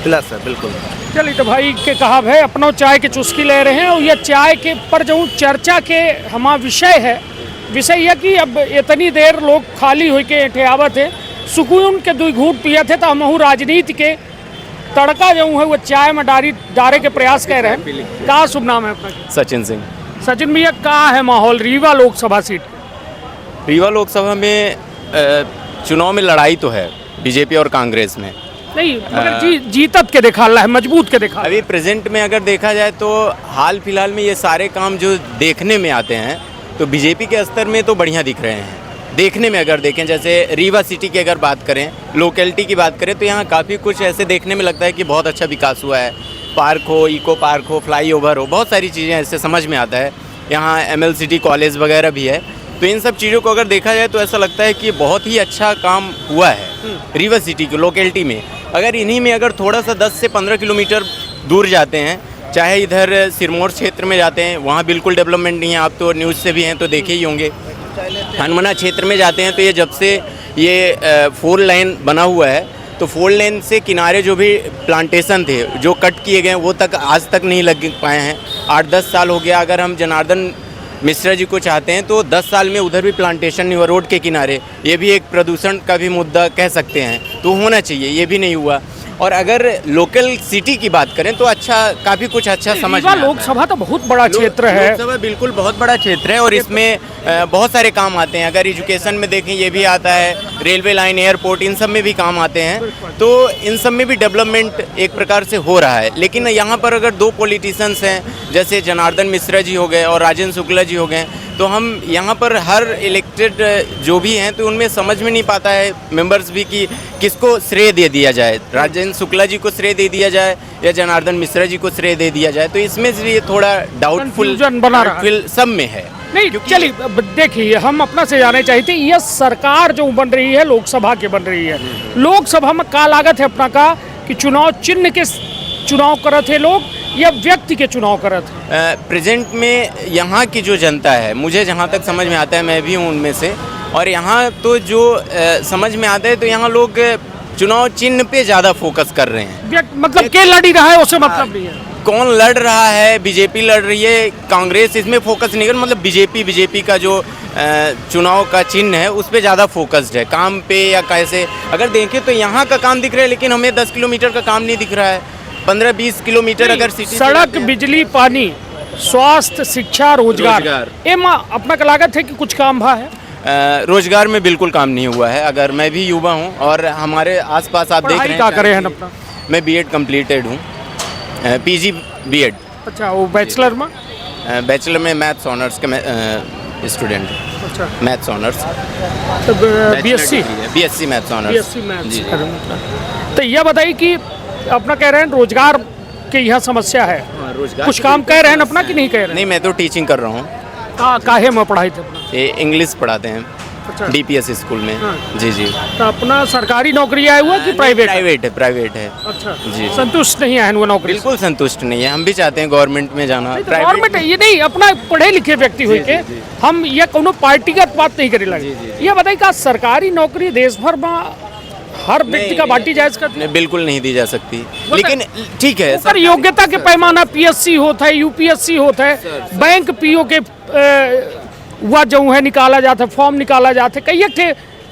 प्लस है, बिल्कुल। चलिए, तो भाई के कहा है अपना चाय के चुस्की ले रहे हैं, और यह चाय के पर जो चर्चा के हमारा विषय है, विषय यह कि अब इतनी देर लोग खाली हो के ठेआवत है, सुकून के 2 घूंट पिया थे, तो हम राजनीति के तड़का जो है वो चाय में डारे के प्रयास कर रहे हैं। क्या शुभ नाम है आपका? सचिन सिंह। सचिन भैया, क्या है माहौल रीवा लोकसभा सीट? रीवा लोकसभा में चुनाव में लड़ाई तो है बीजेपी और कांग्रेस में। नहीं, मगर जीतत के देखा है, मजबूत के देखा। अभी प्रेजेंट में अगर देखा जाए तो हाल फिलहाल में ये सारे काम जो देखने में आते हैं तो बीजेपी के स्तर में तो बढ़िया दिख रहे हैं। देखने में अगर देखें, जैसे रीवा सिटी की अगर बात करें, लोकेलिटी की बात करें, तो यहाँ काफ़ी कुछ ऐसे देखने में लगता है कि बहुत अच्छा विकास हुआ है। पार्क हो, इको पार्क हो, फ्लाईओवर हो, बहुत सारी चीज़ें ऐसे समझ में आता है। यहाँ ML सिटी कॉलेज वगैरह भी है, तो इन सब चीज़ों को अगर देखा जाए तो ऐसा लगता है कि बहुत ही अच्छा काम हुआ है रीवा सिटी की लोकेलिटी में। अगर इन्हीं में अगर थोड़ा सा 10 से 15 किलोमीटर दूर जाते हैं, चाहे इधर सिरमौर क्षेत्र में जाते हैं, वहाँ बिल्कुल डेवलपमेंट नहीं है। आप तो न्यूज़ से भी हैं तो देखे ही होंगे। हनुमाना क्षेत्र में जाते हैं तो ये जब से ये 4 लाइन बना हुआ है तो 4 लेन से किनारे जो भी प्लांटेशन थे जो कट किए गए वो तक आज तक नहीं लग पाए हैं। 8-10 साल हो गया। अगर हम जनार्दन मिश्रा जी को चाहते हैं तो 10 साल में उधर भी प्लांटेशन नहीं हुआ रोड के किनारे। ये भी एक प्रदूषण का भी मुद्दा कह सकते हैं, तो होना चाहिए, ये भी नहीं हुआ। और अगर लोकल सिटी की बात करें तो अच्छा काफ़ी कुछ अच्छा समझ में आता है। लोकसभा तो बहुत बड़ा क्षेत्र है। लोकसभा बिल्कुल बहुत बड़ा क्षेत्र है और इसमें बहुत सारे काम आते हैं। अगर एजुकेशन में देखें ये भी आता है, रेलवे लाइन, एयरपोर्ट, इन सब में भी काम आते हैं। तो इन सब में भी डेवलपमेंट एक प्रकार से हो रहा है। लेकिन यहाँ पर अगर 2 पॉलिटिशियंस हैं जैसे जनार्दन मिश्रा जी हो गए और राजेंद्र शुक्ला जी हो गए, तो हम यहाँ पर हर इलेक्टेड जो भी हैं तो उनमें समझ में नहीं पाता है मेंबर्स भी कि किसको श्रेय दे दिया जाए। राजेंद्र शुक्ला जी को श्रेय दे दिया जाए या जनार्दन मिश्रा जी को श्रेय दे दिया जाए। तो इसमें से ये थोड़ा डाउटफुल बना रहा है। सब में है। नहीं चलिए देखिए, हम अपना से जाने चाहते हैं यह सरकार जो बन रही है लोकसभा की बन रही है, लोकसभा में का लागत है अपना का कि चुनाव चिन्ह के चुनाव करत है लोग या व्यक्ति के चुनाव करत है? प्रेजेंट में यहाँ की जो जनता है, मुझे जहाँ तक समझ में आता है, मैं भी हूँ उनमें से, और यहाँ तो जो समझ में आता है तो यहाँ लोग चुनाव चिन्ह पे ज़्यादा फोकस कर रहे हैं। मतलब के लड़ी रहा है उसे मतलब नहीं है। कौन लड़ रहा है, बीजेपी लड़ रही है, कांग्रेस, इसमें फोकस नहीं कर, मतलब बीजेपी का जो चुनाव का चिन्ह है उस पर ज़्यादा फोकस्ड है। काम पे या कैसे अगर देखें तो यहाँ का काम दिख रहा है, लेकिन हमें 10 किलोमीटर का काम नहीं दिख रहा है। 15-20 किलोमीटर अगर सिटी सड़क, बिजली, पानी, स्वास्थ्य, शिक्षा, रोजगार अपना का लागत है कि कुछ काम भा है? रोजगार में बिल्कुल काम नहीं हुआ है। अगर मैं भी युवा हूँ और हमारे आसपास आप देख रहे हैं, क्या करे हैं अपना? मैं बीएड कंप्लीटेड हूँ, पीजी बीएड। अच्छा, वो बैचलर में? बैचलर में मैथ्स ऑनर्स के स्टूडेंट। अच्छा, मैथ्स ऑनर्स। तो बीएससी मैथ्स ऑनर्स। जी। तो यह बताइए कि अपना कह रहे हैं रोजगार की यह समस्या है, कुछ काम कह रहे हैं अपना कि नहीं कह रहे हैं? नहीं, मैं तो टीचिंग कर रहा हूँ। काहे में पढ़ाई थे अपना? ये इंग्लिश पढ़ाते हैं। अच्छा। डीपीएस स्कूल में। हाँ। जी जी। तो अपना सरकारी नौकरी आया हुआ कि प्राइवेट? प्राइवेट है। अच्छा जी। संतुष्ट नहीं है वो नौकरी? बिल्कुल संतुष्ट नहीं है। हम भी चाहते हैं गवर्नमेंट में जाना। गवर्नमेंट ये नहीं, अपना पढ़े लिखे व्यक्ति हुए के हम ये कोनो पार्टीगत बात नहीं करे लगे। ये बताइए का सरकारी नौकरी देश भर में हर व्यक्ति का बांटी जाए इसका? बिल्कुल नहीं दी जा सकती, लेकिन ठीक है सर। योग्यता के पैमाना पीएससी होता है, यूपीएससी होता है, बैंक पीओ के वह जो है निकाला जाता है, फॉर्म निकाला जाता है कई थे।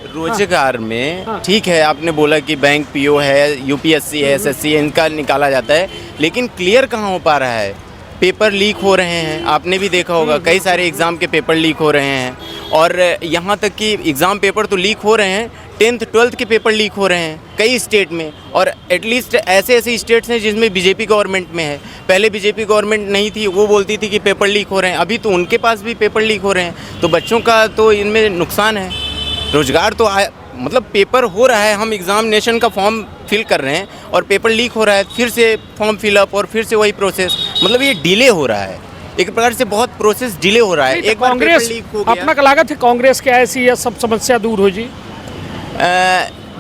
रोजगार में ठीक है, आपने बोला कि बैंक पीओ है, यूपीएससी है, एसएससी है, इनका निकाला जाता है, लेकिन क्लियर कहाँ हो पा रहा है? पेपर लीक हो रहे हैं, आपने भी देखा होगा, कई सारे एग्ज़ाम के पेपर लीक हो रहे हैं। और यहाँ तक कि एग्ज़ाम पेपर तो लीक हो रहे हैं, 10th 12th के पेपर लीक हो रहे हैं कई स्टेट में। और एटलीस्ट ऐसे स्टेट्स हैं जिसमें बीजेपी गवर्नमेंट में है। पहले बीजेपी गवर्नमेंट नहीं थी, वो बोलती थी कि पेपर लीक हो रहे हैं, अभी तो उनके पास भी पेपर लीक हो रहे हैं। तो बच्चों का तो इनमें नुकसान है। रोजगार तो मतलब पेपर हो रहा है, हम एग्जामिनेशन का फॉर्म फिल कर रहे हैं और पेपर लीक हो रहा है, फिर से फॉर्म फिलअप और फिर से वही प्रोसेस, मतलब ये डिले हो रहा है। एक प्रकार से बहुत प्रोसेस डिले हो रहा है। एक बार कांग्रेस अपना का लागत है कांग्रेस के ऐसी यह सब समस्या दूर हो जी?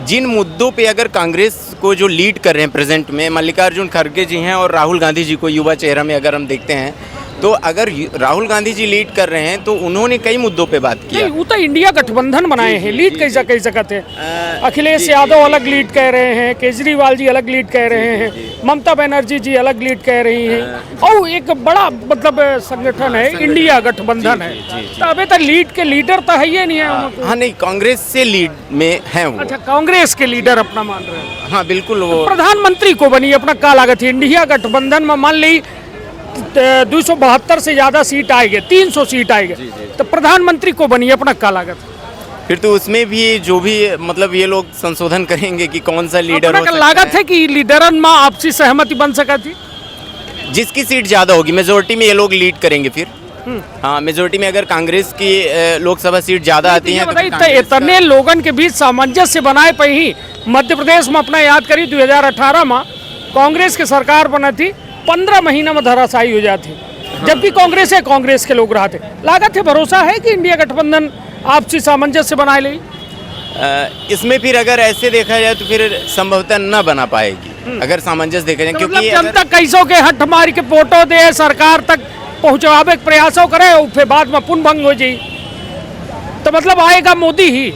जिन मुद्दों पे अगर कांग्रेस को जो लीड कर रहे हैं प्रेजेंट में, मल्लिकार्जुन खड़गे जी हैं और राहुल गांधी जी को युवा चेहरा में अगर हम देखते हैं, तो अगर राहुल गांधी जी लीड कर रहे हैं तो उन्होंने कई मुद्दों पे बात की। वो तो इंडिया गठबंधन बनाए हैं, लीड कैसा कह सकते हैं? अखिलेश यादव अलग लीड कह रहे हैं, केजरीवाल जी अलग लीड कह रहे हैं, ममता बनर्जी जी अलग लीड कह रही हैं, और एक बड़ा मतलब संगठन है इंडिया गठबंधन है। तो अभी तक लीड के लीडर तो है ही नहीं है। हाँ नहीं, कांग्रेस से लीड में है वो। अच्छा, कांग्रेस के लीडर अपना मान रहे हैं? हाँ बिल्कुल। वो प्रधानमंत्री को बनी अपना का लागत है इंडिया गठबंधन में? मान ली 272 से ज्यादा सीट आएगी, 300 सीट आएगी, तो प्रधानमंत्री को बनी अपना का लागत? फिर तो उसमें भी जो भी मतलब ये लोग संशोधन करेंगे कि कौन सा लीडर हो सकता लागत है कि लीडरन में आपसी सहमति बन सका थी? जिसकी सीट ज्यादा होगी मेजोरिटी में ये लोग लीड करेंगे फिर। हाँ, मेजोरिटी में अगर कांग्रेस की लोकसभा सीट ज्यादा आती है तो इतने लोगन के बीच सामंजस्य बनाए पे ही मध्य प्रदेश में अपना याद करी 2018 में कांग्रेस की सरकार बनी थी, 15 महीना में धराशायी हो जाती। जबकि कांग्रेस है, कांग्रेस के लोग रहते। लागत है, भरोसा है कि इंडिया गठबंधन आपसी सामंजस्य बनाए ले? इसमें फिर अगर ऐसे देखा जाए तो फिर संभवतः न बना पाएगी, अगर सामंजस्य देखा जाए, क्योंकि मतलब जनता कैसों के हट मार के फोटो दे सरकार तक पहुंचावे के प्रयासों करे और फिर बाद में पुन भंग हो जाए, तो मतलब आएगा मोदी ही।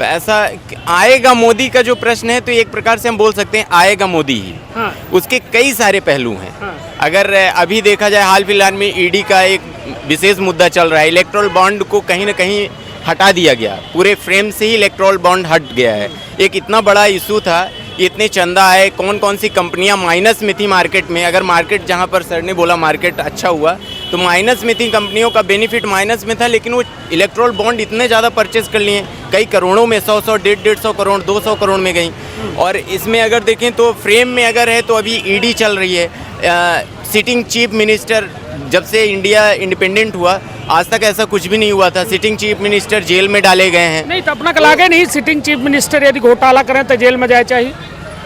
ऐसा आएगा मोदी का जो प्रश्न है, तो एक प्रकार से हम बोल सकते हैं आएगा मोदी ही। हाँ। उसके कई सारे पहलू हैं। हाँ। अगर अभी देखा जाए, हाल फिलहाल में ईडी का एक विशेष मुद्दा चल रहा है, इलेक्ट्रोल बॉन्ड को कहीं ना कहीं हटा दिया गया, पूरे फ्रेम से ही इलेक्ट्रोल बॉन्ड हट गया है। एक इतना बड़ा इशू था, इतने चंदा आए, कौन कौन सी कंपनियां माइनस में थी मार्केट में। अगर मार्केट, जहां पर सर ने बोला मार्केट अच्छा हुआ, तो माइनस में थी कंपनियों का बेनिफिट माइनस में था, लेकिन वो इलेक्ट्रोल बॉन्ड इतने ज़्यादा परचेज कर लिए, कई करोड़ों में, 100 150 करोड़ 200 करोड़ में गई। और इसमें अगर देखें तो फ्रेम में अगर है तो अभी ईडी चल रही है। सिटिंग चीफ मिनिस्टर, जब से इंडिया इंडिपेंडेंट हुआ आज तक ऐसा कुछ भी नहीं हुआ था, सिटिंग चीफ मिनिस्टर जेल में डाले गए हैं। नहीं तो अपना का लागे नहीं, सिटिंग चीफ मिनिस्टर यदि घोटाला करें तो जेल में जाए चाहिए?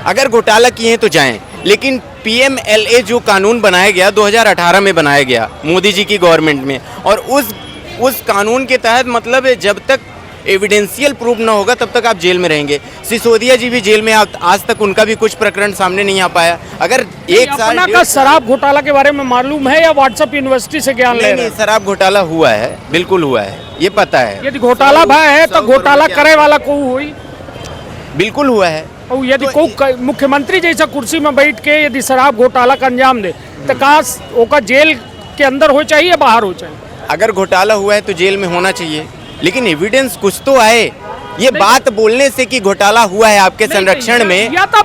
अगर घोटाला किए हैं तो जाएं, लेकिन PMLA जो कानून बनाया गया 2018 में बनाया गया मोदी जी की गवर्नमेंट में, और उस कानून के तहत मतलब जब तक एविडेंशियल प्रूफ ना होगा तब तक आप जेल में रहेंगे। सिसोदिया जी भी जेल में, आज तक उनका भी कुछ प्रकरण सामने नहीं आ पाया। अगर एक साल का शराब घोटाला के बारे में मालूम है या व्हाट्सएप यूनिवर्सिटी से ज्ञान ले रहे हैं? शराब घोटाला हुआ है, बिल्कुल हुआ है, ये पता है। यदि घोटाला भय है तो घोटाला करे वाला को हुई, बिल्कुल हुआ है। और यदि कोई मुख्यमंत्री जैसा कुर्सी में बैठ के यदि शराब घोटाला का अंजाम दे तो कहाँ ओका जेल के अंदर हो चाहिए या बाहर हो चाहिए? अगर घोटाला हुआ है तो जेल में होना चाहिए, लेकिन एविडेंस कुछ तो आए। ये बात बोलने से कि घोटाला हुआ है आपके संरक्षण में, या तो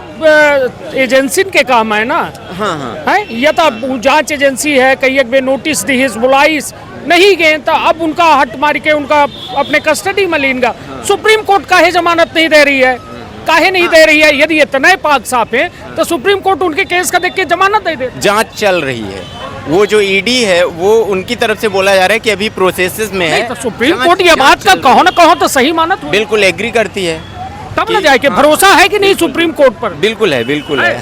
एजेंसी के काम है ना। हाँ हाँ है, या तो जांच एजेंसी है, कई एक बे नोटिस दी बुलाइस नहीं गए तो अब उनका हट मार के उनका अपने कस्टडी में लेगा। सुप्रीम कोर्ट काहे जमानत नहीं दे रही है, काहे नहीं दे रही है? यदि इतने पाक साफ है तो सुप्रीम कोर्ट उनके केस का देख के जमानत दे दे। जांच चल रही है, वो जो ईडी है वो उनकी तरफ से बोला जा रहा है कि अभी प्रोसेसेस में है। तो सुप्रीम कोर्ट ये बात का कहो ना कहो तो सही मानत हो, बिल्कुल एग्री करती है, तब ना जाए कि भरोसा है कि नहीं सुप्रीम कोर्ट पर? बिल्कुल है, बिल्कुल है।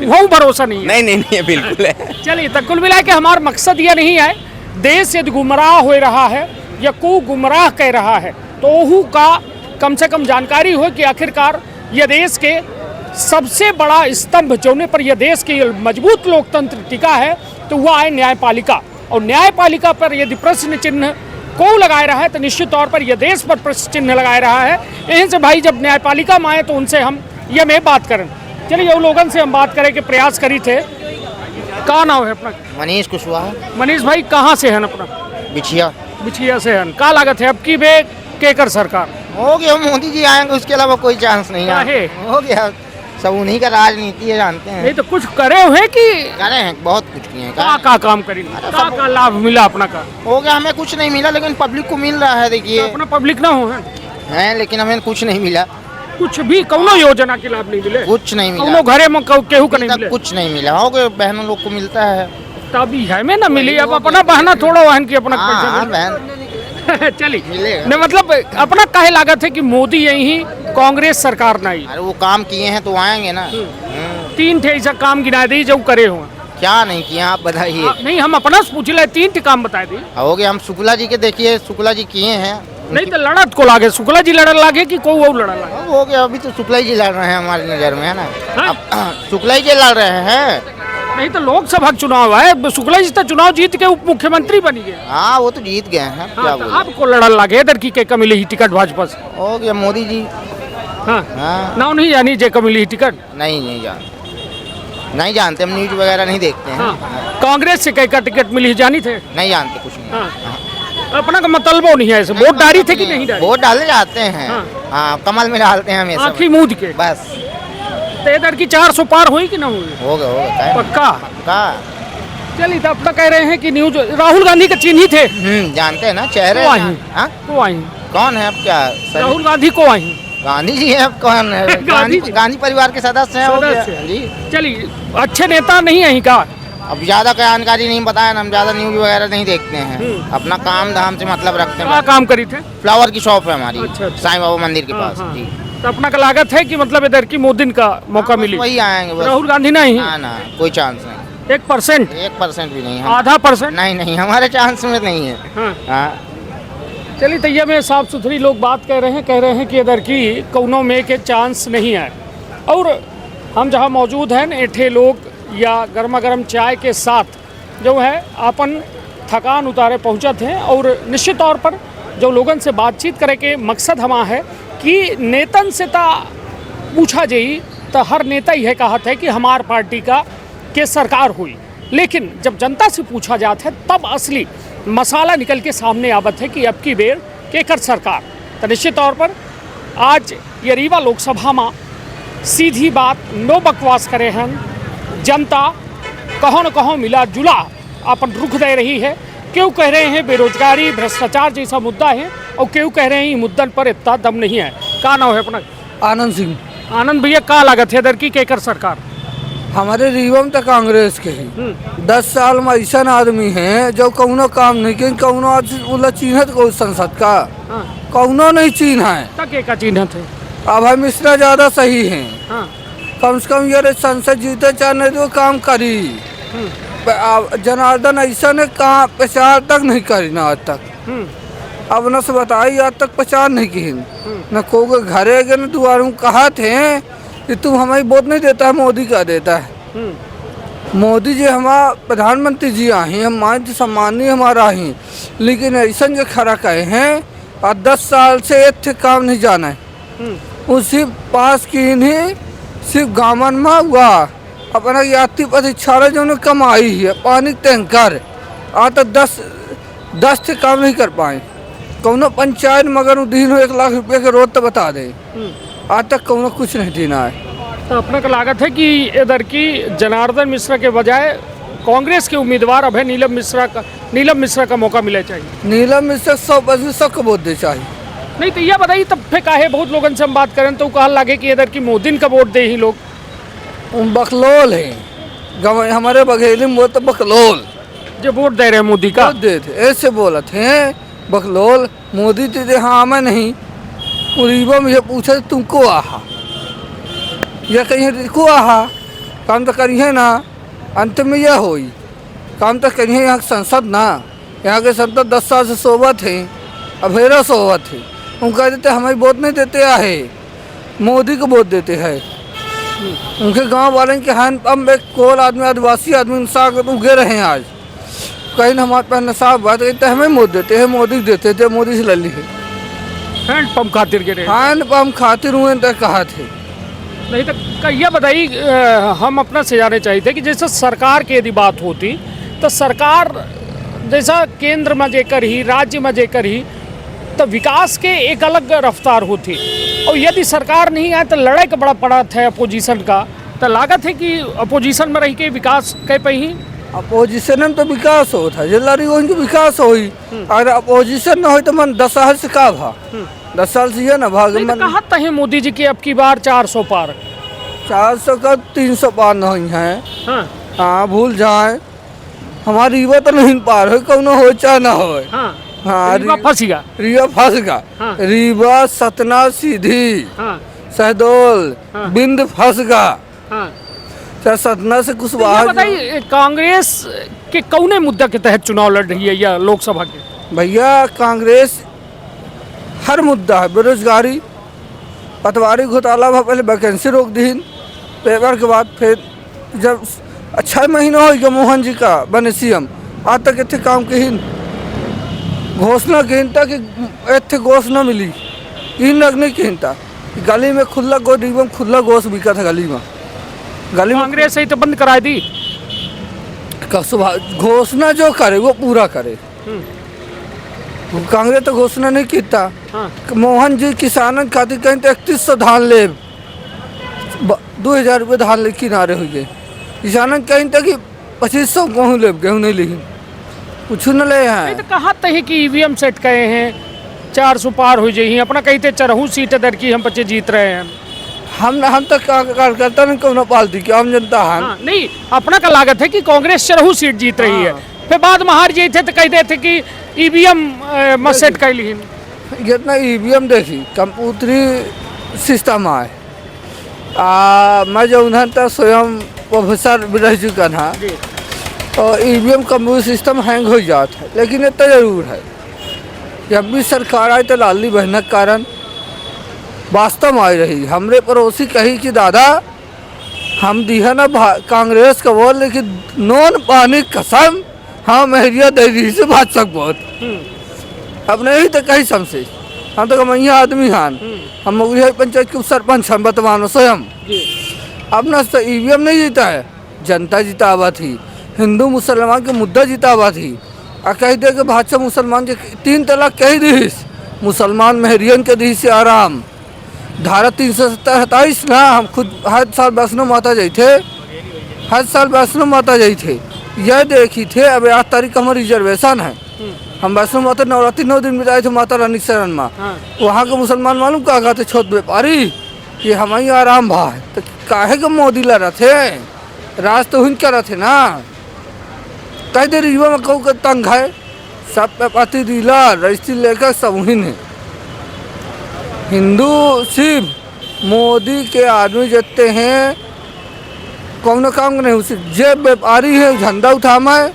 वो भरोसा नहीं है? नहीं, बिल्कुल है। चलिए, तो कुल मिला के हमारा मकसद यह नहीं है देश यदि गुमराह हो रहा है या को गुमराह कह रहा है तो ओहू का कम से कम जानकारी हो कि आखिरकार यह देश के सबसे बड़ा स्तंभ जोने पर यह देश की मजबूत लोकतंत्र टिका है तो वह है न्यायपालिका। और न्यायपालिका पर यदि प्रश्न चिन्ह को लगाए रहा है तो निश्चित तौर पर यह देश पर प्रश्न चिन्ह लगाए रहा है। यहीं से भाई जब न्यायपालिका में आए तो उनसे हम यह में बात करें। चलिए, उन लोगों से हम बात करें कि प्रयास करी थे। कहाँ नाम है अपना? मनीष कुशवाहा। मनीष भाई कहाँ से हैं अपना? बिछिया से हैं। का लागत है अब की बे केकर सरकार? हो गया, मोदी जी आएंगे, उसके अलावा कोई चांस नहीं है। हो गया, सब उन्हीं का राजनीति है, जानते हैं। नहीं तो कुछ करे हुए कि करे हैं, बहुत कुछ किए हैं। का काम करेंगे, का लाभ मिला अपना का? हो गया, हमें कुछ नहीं मिला लेकिन पब्लिक को मिल रहा है। देखिए, अपना पब्लिक ना हो है लेकिन हमें कुछ नहीं मिला, कुछ भी कौनो योजना के लाभ नहीं मिले, कुछ नहीं मिला, कौनो घरे में केहू का नहीं मिले, कुछ नहीं मिला। हो गया, बहनों लोग को मिलता है, तभी हमें ना मिली। अब अपना बहना थोड़ा बहन की अपना बहन चलिए, नहीं मतलब अपना काहे लागत है कि मोदी यही कांग्रेस सरकार नहीं? अरे वो काम किए हैं तो आएंगे ना। 3 ठे ऐसा काम गिना दी जो करे हो, क्या नहीं किया आप बताइए? नहीं, हम अपना पूछ ले, 3 काम बताए दी। हो गया, हम शुक्ला जी के देखिए, शुक्ला जी किए हैं। नहीं तो लड़त को लागे, शुक्ला जी लड़न लागे कि कोई और लड़न लागे? हो गया, अभी तो शुक्ला जी लड़ रहे हैं हमारी नजर में, है ना। शुक्ला जी लड़ रहे हैं। नहीं तो लोकसभा चुनाव है, शुक्ला जी तो चुनाव जीत के उप मुख्यमंत्री बनी गए। हाँ, वो तो जीत गए हैं। क्या तो आपको लड़न लागे इधर की के मिली टिकट भाजपा से? हो गया, मोदी जी। हाँ, ना नहीं जानी जे मिली टिकट? नहीं जानते, हम न्यूज वगैरह नहीं देखते हैं। कांग्रेस से कई का टिकट मिली जानी थे? नहीं जानते, कुछ नहीं। अपना का मतलब वो नहीं है ऐसे। वोट डाली थे कि नहीं डाली? वोट डाले जाते हैं। हाँ, कमल में डालते हैं हमेशा, आँखी मूंद के बस। तो इधर की 400 पार हुई कि ना हुई? होगा पक्का। चलिए, तो अब तक कह रहे हैं कि न्यूज राहुल गांधी का चिन्ह ही थे। जानते हैं ना चेहरे। को आई कौन है अब? क्या राहुल गांधी को आई? गांधी जी है। अब कौन है? गांधी परिवार के सदस्य हैं जी। चलिए, अच्छे नेता नहीं है का? अब ज्यादा जानकारी नहीं बताया ना, हम ज्यादा न्यूज वगैरह नहीं देखते हैं। अपना काम धाम से मतलब रखते हैं। क्या काम करी थे? फ्लावर की शॉप है हमारी। अच्छा। साईं बाबा मंदिर के पास जी। तो अपना का लागत है कि मतलब इधर की मोदी का मौका मिली? वही आएंगे बस। राहुल गांधी नहीं? ना, कोई चांस नहीं। 1%? 1% भी नहीं। आधा परसेंट? नहीं नहीं, हमारे चांस में नहीं है। हाँ। हाँ। चलिए तैया में साफ सुथरी लोग बात कह रहे हैं कि इधर की कौनों में के चांस नहीं है। और हम जहां मौजूद हैं ऐठे लोग या गर्मा गर्म चाय के साथ जो है अपन थकान उतारे पहुँचा थे। और निश्चित तौर पर जो लोगन से बातचीत करे के मकसद हमा है कि नेतन से ता पूछा जाई तो हर नेता यह कहत है कि हमार पार्टी का के सरकार हुई, लेकिन जब जनता से पूछा जाता है तब असली मसाला निकल के सामने आवत है कि अब की बेर केकर सरकार। तो निश्चित तौर पर आज ये रीवा लोकसभा में सीधी बात नो बकवास करे हैं। जनता कहो न कहो मिला जुला अपन रुख दे रही है। क्यों कह रहे हैं बेरोजगारी भ्रष्टाचार जैसा मुद्दा है और क्यों कह रहे हैं ये मुद्दन पर इतना दम नहीं है। का नाम है अपना? आनंद सिंह। आनंद भैया, का लागत है इधर की केकर सरकार? हमारे रीवा में तो कांग्रेस के ही 10 साल में ऐसा आदमी है जो कौनो काम नहीं किए, कौनो आज चिन्हत को संसद का कौनो नहीं चिन्ह है। तक का चिन्हत है? अभय मिश्रा ज्यादा सही है। कम से कम ये संसद जीते चाहे तो काम करी। जनार्दन ऐसा ने कहा प्रचार तक नहीं करी ना आज तक। अब न से बताई आज तक प्रचार नहीं की न को घरे गए न दुआरों कहा थे कि तुम हमारी वोट नहीं देता है, मोदी का देता है। मोदी जी हमारा प्रधानमंत्री जी आए हम मान सम्मानी हमारा ही, लेकिन ऐसा जो खड़ा कहे हैं और 10 साल से एक काम नहीं जाना है। वो सिर्फ पास की नहीं, सिर्फ गामन में हुआ अपना यात्री परीक्षा जो ने कमाई है पानी टैंकर आज तक 10 से काम नहीं कर पाए। कौनो पंचायत मगर दिन 1 लाख रुपये के रोज तो बता दे, आज तक कौनो कुछ नहीं देना है। तो अपने को लागत है कि इधर की जनार्दन मिश्रा के बजाय कांग्रेस के उम्मीदवार अब है नीलम मिश्रा का मौका मिले चाहिए। नीलम मिश्रा 100% को वोट दे चाहिए। नहीं तो यह बताइए तब फिर काहे बहुत लोगों से हम बात करें तो कहा लगे कि इधर की मोदी का वोट दे ही लोग। बकलोल है हमारे बघेली में, वो तो बकलोल जो वोट दे रहे हैं मोदी का दे थे ऐसे बोला थे बकलोल। मोदी दे हाँ मैं नहीं रीवा में पूछा तुमको आहा या कहीं को आहा काम तो करिए ना, अंत में यह हो काम तो करिए। यहाँ संसद ना, यहाँ के संसद 10 साल से सोबत है, अभेरा सोबत है। उन कह देते हमारी वोट नहीं देते आहे, मोदी को वोट देते हैं। उनके गांव वाले के हैंड पंप एक कोल आदमी आदिवासी आदमी साग उगे रहे हैं आज कहीं न हमारे पास नशा बात कहते हमें वोट देते हैं, मोदी देते थे, मोदी से लली है हैंड पंप खातिर गिरे, हैंड पंप खातिर हुए कहा थे। नहीं तो यह बताइए हम अपना से जाने चाहिए थे कि जैसे सरकार की यदि बात होती तो सरकार जैसा केंद्र में जेकर ही राज्य में जेकर ही तो विकास के एक अलग रफ्तार होती, और यदि सरकार नहीं आए तो लड़ाई का बड़ा पड़ा था अपोजिशन का। तो लागत है कि अपोजिशन में रह के विकास कह पाई ही। अपोजिशन में तो विकास होता है, लड़ी हो विकास हो। अगर अपोजिशन न हो तो मन 10 साल से का भा 10 साल से ये ना भाग मन कहा है मोदी जी की अब की बार 400 पार 400 का 300 पार नहीं है। हाँ भूल जाए हमारी रीवा तो नहीं पार हो, कौन हो चाहे ना हो। हाँ रीवा फंसेगा, रीवा सतना सीधी शहडोल बिंद फंसगा। सतना से कुछ बताइए कांग्रेस के कौने मुद्दा के तहत चुनाव लड़ रही है या लोकसभा के? भैया कांग्रेस हर मुद्दा है, बेरोजगारी पटवारी घोटाला पहले वैकेंसी रोक दी पेपर के बाद फिर जब 6 महीना हो गया मोहन जी का बने सीएम आज तक इतने काम की घोषणा कहता कि इतने घोषणा मिली इन नहीं कहता। गली में खुला गोश्त बिका था गली में कांग्रेस से ही तो बंद करा दी। घोषणा जो करे वो पूरा करे, कांग्रेस तो घोषणा नहीं किया। मोहन जी किसानन खातिर कहीं तो 3100 धान ले 2000 रुपये धान ले किनारे हो गए। किसानन कहीं तक 2500 गेहूँ ले गेहूँ नहीं लेकिन कुछ न ले हैं। तो कहा है कि ईवीएम सेट कहे हैं 400 पार हो जाइए अपना कहते चरहू सीट दर की हम 25 जीत रहे हैं। हम तक कार्यकर्ता नहीं कौन पालती की आम जनता है। नहीं अपना का लागत है कि कांग्रेस चरहू सीट जीत रही है, फिर बाद में हार जाए थे तो कहते थे कि ईवीएम मत सेट कर ली। जितना ईवीएम देखी कंप्यूटरी सिस्टम आए मैं जो उन्हें तो स्वयं प्रोफेसर भी रह चुका था और ईवीएम कंप्यूटर सिस्टम हैंग हो जाता है। लेकिन इतना जरूर है जब भी सरकार आई तो लाली बहन के कारण वास्तव में आई रही। हमरे पड़ोसी कही कि दादा हम दिया ना कांग्रेस का वोट, लेकिन नॉन पानी कसम हाँ मेहरिया दे से बात सक बहुत अब नहीं तो कहीं समझे। हम तो कमैया आदमी हान, हम मुगलिया पंचायत के सरपंच हम बतवानो स्वयं। अब ना तो ईवीएम नहीं जीता है, जनता जीता हुआ थी, हिंदू मुसलमान के मुद्दा जीता हुआ थी। और कह दे कि भाषा मुसलमान के 3 तलाक कही दी, मुसलमान मेहरियन के दी से आराम। धारा 327 ना हम खुद हर साल वैष्णो माता जाई थे, हर साल वैष्णो माता जाई थे। यह देखी थे अब 8 तारीख हमारी रिजर्वेशन है, हम वैष्णो माता नवरात्रि 9 दिन बिताए थे माता रानी शरण में। वहाँ के मुसलमान मालूम क्या कहते छोट व्यापारी कि हमारी आराम भा है। तो काहे के मोदी लड़ा थे, राज तो क्या रहे थे ना। कई देर युवा में कहूँ तंग है, सब पे पाती दिला रजिस्ट्री लेकर सब उन्हीं ने। हिंदू सिर्फ मोदी के आदमी जितने हैं कौन काम नहीं उसे जे व्यापारी है झंडा उठामा है,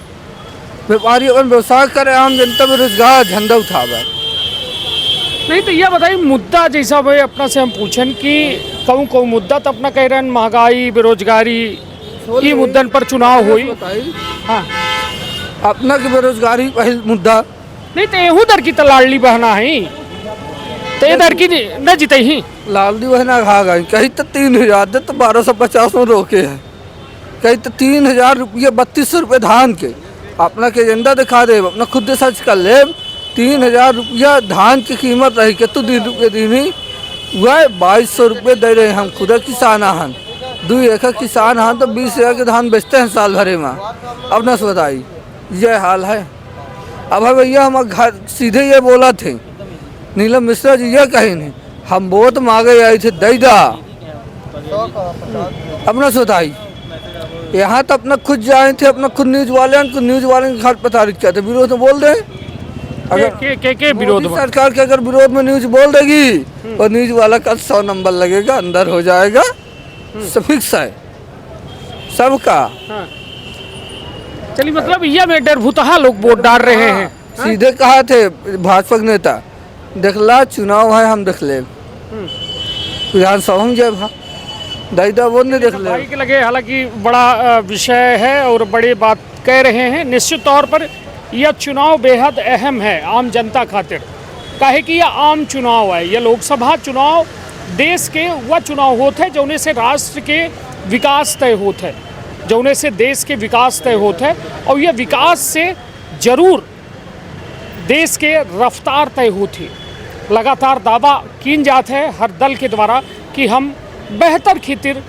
व्यापारी अपन व्यवसाय करे, आम जनता बेरोजगार झंडा उठावा। नहीं तो यह बताइए मुद्दा जैसा भाई अपना से हम पूछन कि कहूँ मुद्दा तो अपना कह रहे हैं महंगाई बेरोजगारी ये मुद्दन पर चुनाव हुई। हाँ अपना की बेरोजगारी पहले मुद्दा नहीं तो एहू दर की तो लाडली बहना है तो ये दर की न जीते ही लाडली बहना खा गई। कहीं तो 3000 दे तो 1250 में रोके है, कहीं तो 3000 रुपये 3200 रुपये धान के। अपना के एजेंडा दिखा दे, अपना खुद सर्च कर ले। 3000 रुपया धान की कीमत रही के तो 2 रुपये दीनी वह 2200 रुपये दे रहे हैं। हम खुद किसान हन, 2 एकड़ किसान हन तो 20,000 के धान बेचते हैं साल भरे में। अब न बताई यह हाल है। अब है भैया हम घर सीधे ये बोला थे नीलम मिश्रा जी ये कहे नहीं हम वोट मांगे आई थे दैदा। अब न बताई यहाँ तो अपना खुद जाए थे, अपना खुद न्यूज वाले के घर पर तारीख क्या थे विरोध में बोल रहे। अगर के विरोध में सरकार के अगर विरोध में न्यूज बोल देगी और न्यूज वाला कल 100 नंबर लगेगा, अंदर हो जाएगा, सब फिक्स है सबका। चलिए मतलब यह में डर भूतहा लोग वोट डाल रहे हैं। सीधे कहा थे भाजपा के नेता देखला चुनाव है हम देख ले विधानसभा में जय भा दादा वो नहीं देख ले के लगे। हालांकि बड़ा विषय है और बड़ी बात कह रहे हैं। निश्चित तौर पर यह चुनाव बेहद अहम है आम जनता खातिर, काहे कि यह आम चुनाव है। यह लोकसभा चुनाव देश के वह चुनाव होते हैं जौने से राष्ट्र के विकास तय होते हैं, जौने से देश के विकास तय होते हैं और यह विकास से जरूर देश के रफ्तार तय होती। लगातार दावा किन जात है हर दल के द्वारा कि हम बेहतर खातिर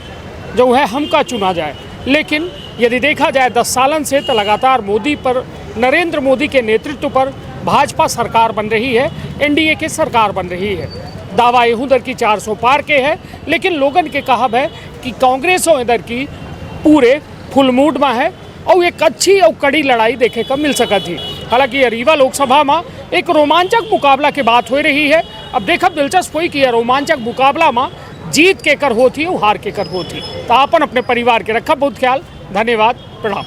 जो है हमका चुना जाए। लेकिन यदि देखा जाए 10 सालन से तो लगातार मोदी पर, नरेंद्र मोदी के नेतृत्व पर भाजपा सरकार बन रही है, एनडीए की सरकार बन रही है। दावा एहू दर की 400 पार के है, लेकिन लोगन के कहब है कि कांग्रेस और इधर की पूरे फुल मूड में है और एक अच्छी और कड़ी लड़ाई देखे का मिल सकती थी। हालांकि रीवा लोकसभा में एक रोमांचक मुकाबला की बात हो रही है। अब देखब दिलचस्प हुई कि यह रोमांचक मुकाबला में जीत के कर होती और हार के कर होती। तो अपन अपने परिवार के रखा बहुत ख्याल। धन्यवाद, प्रणाम।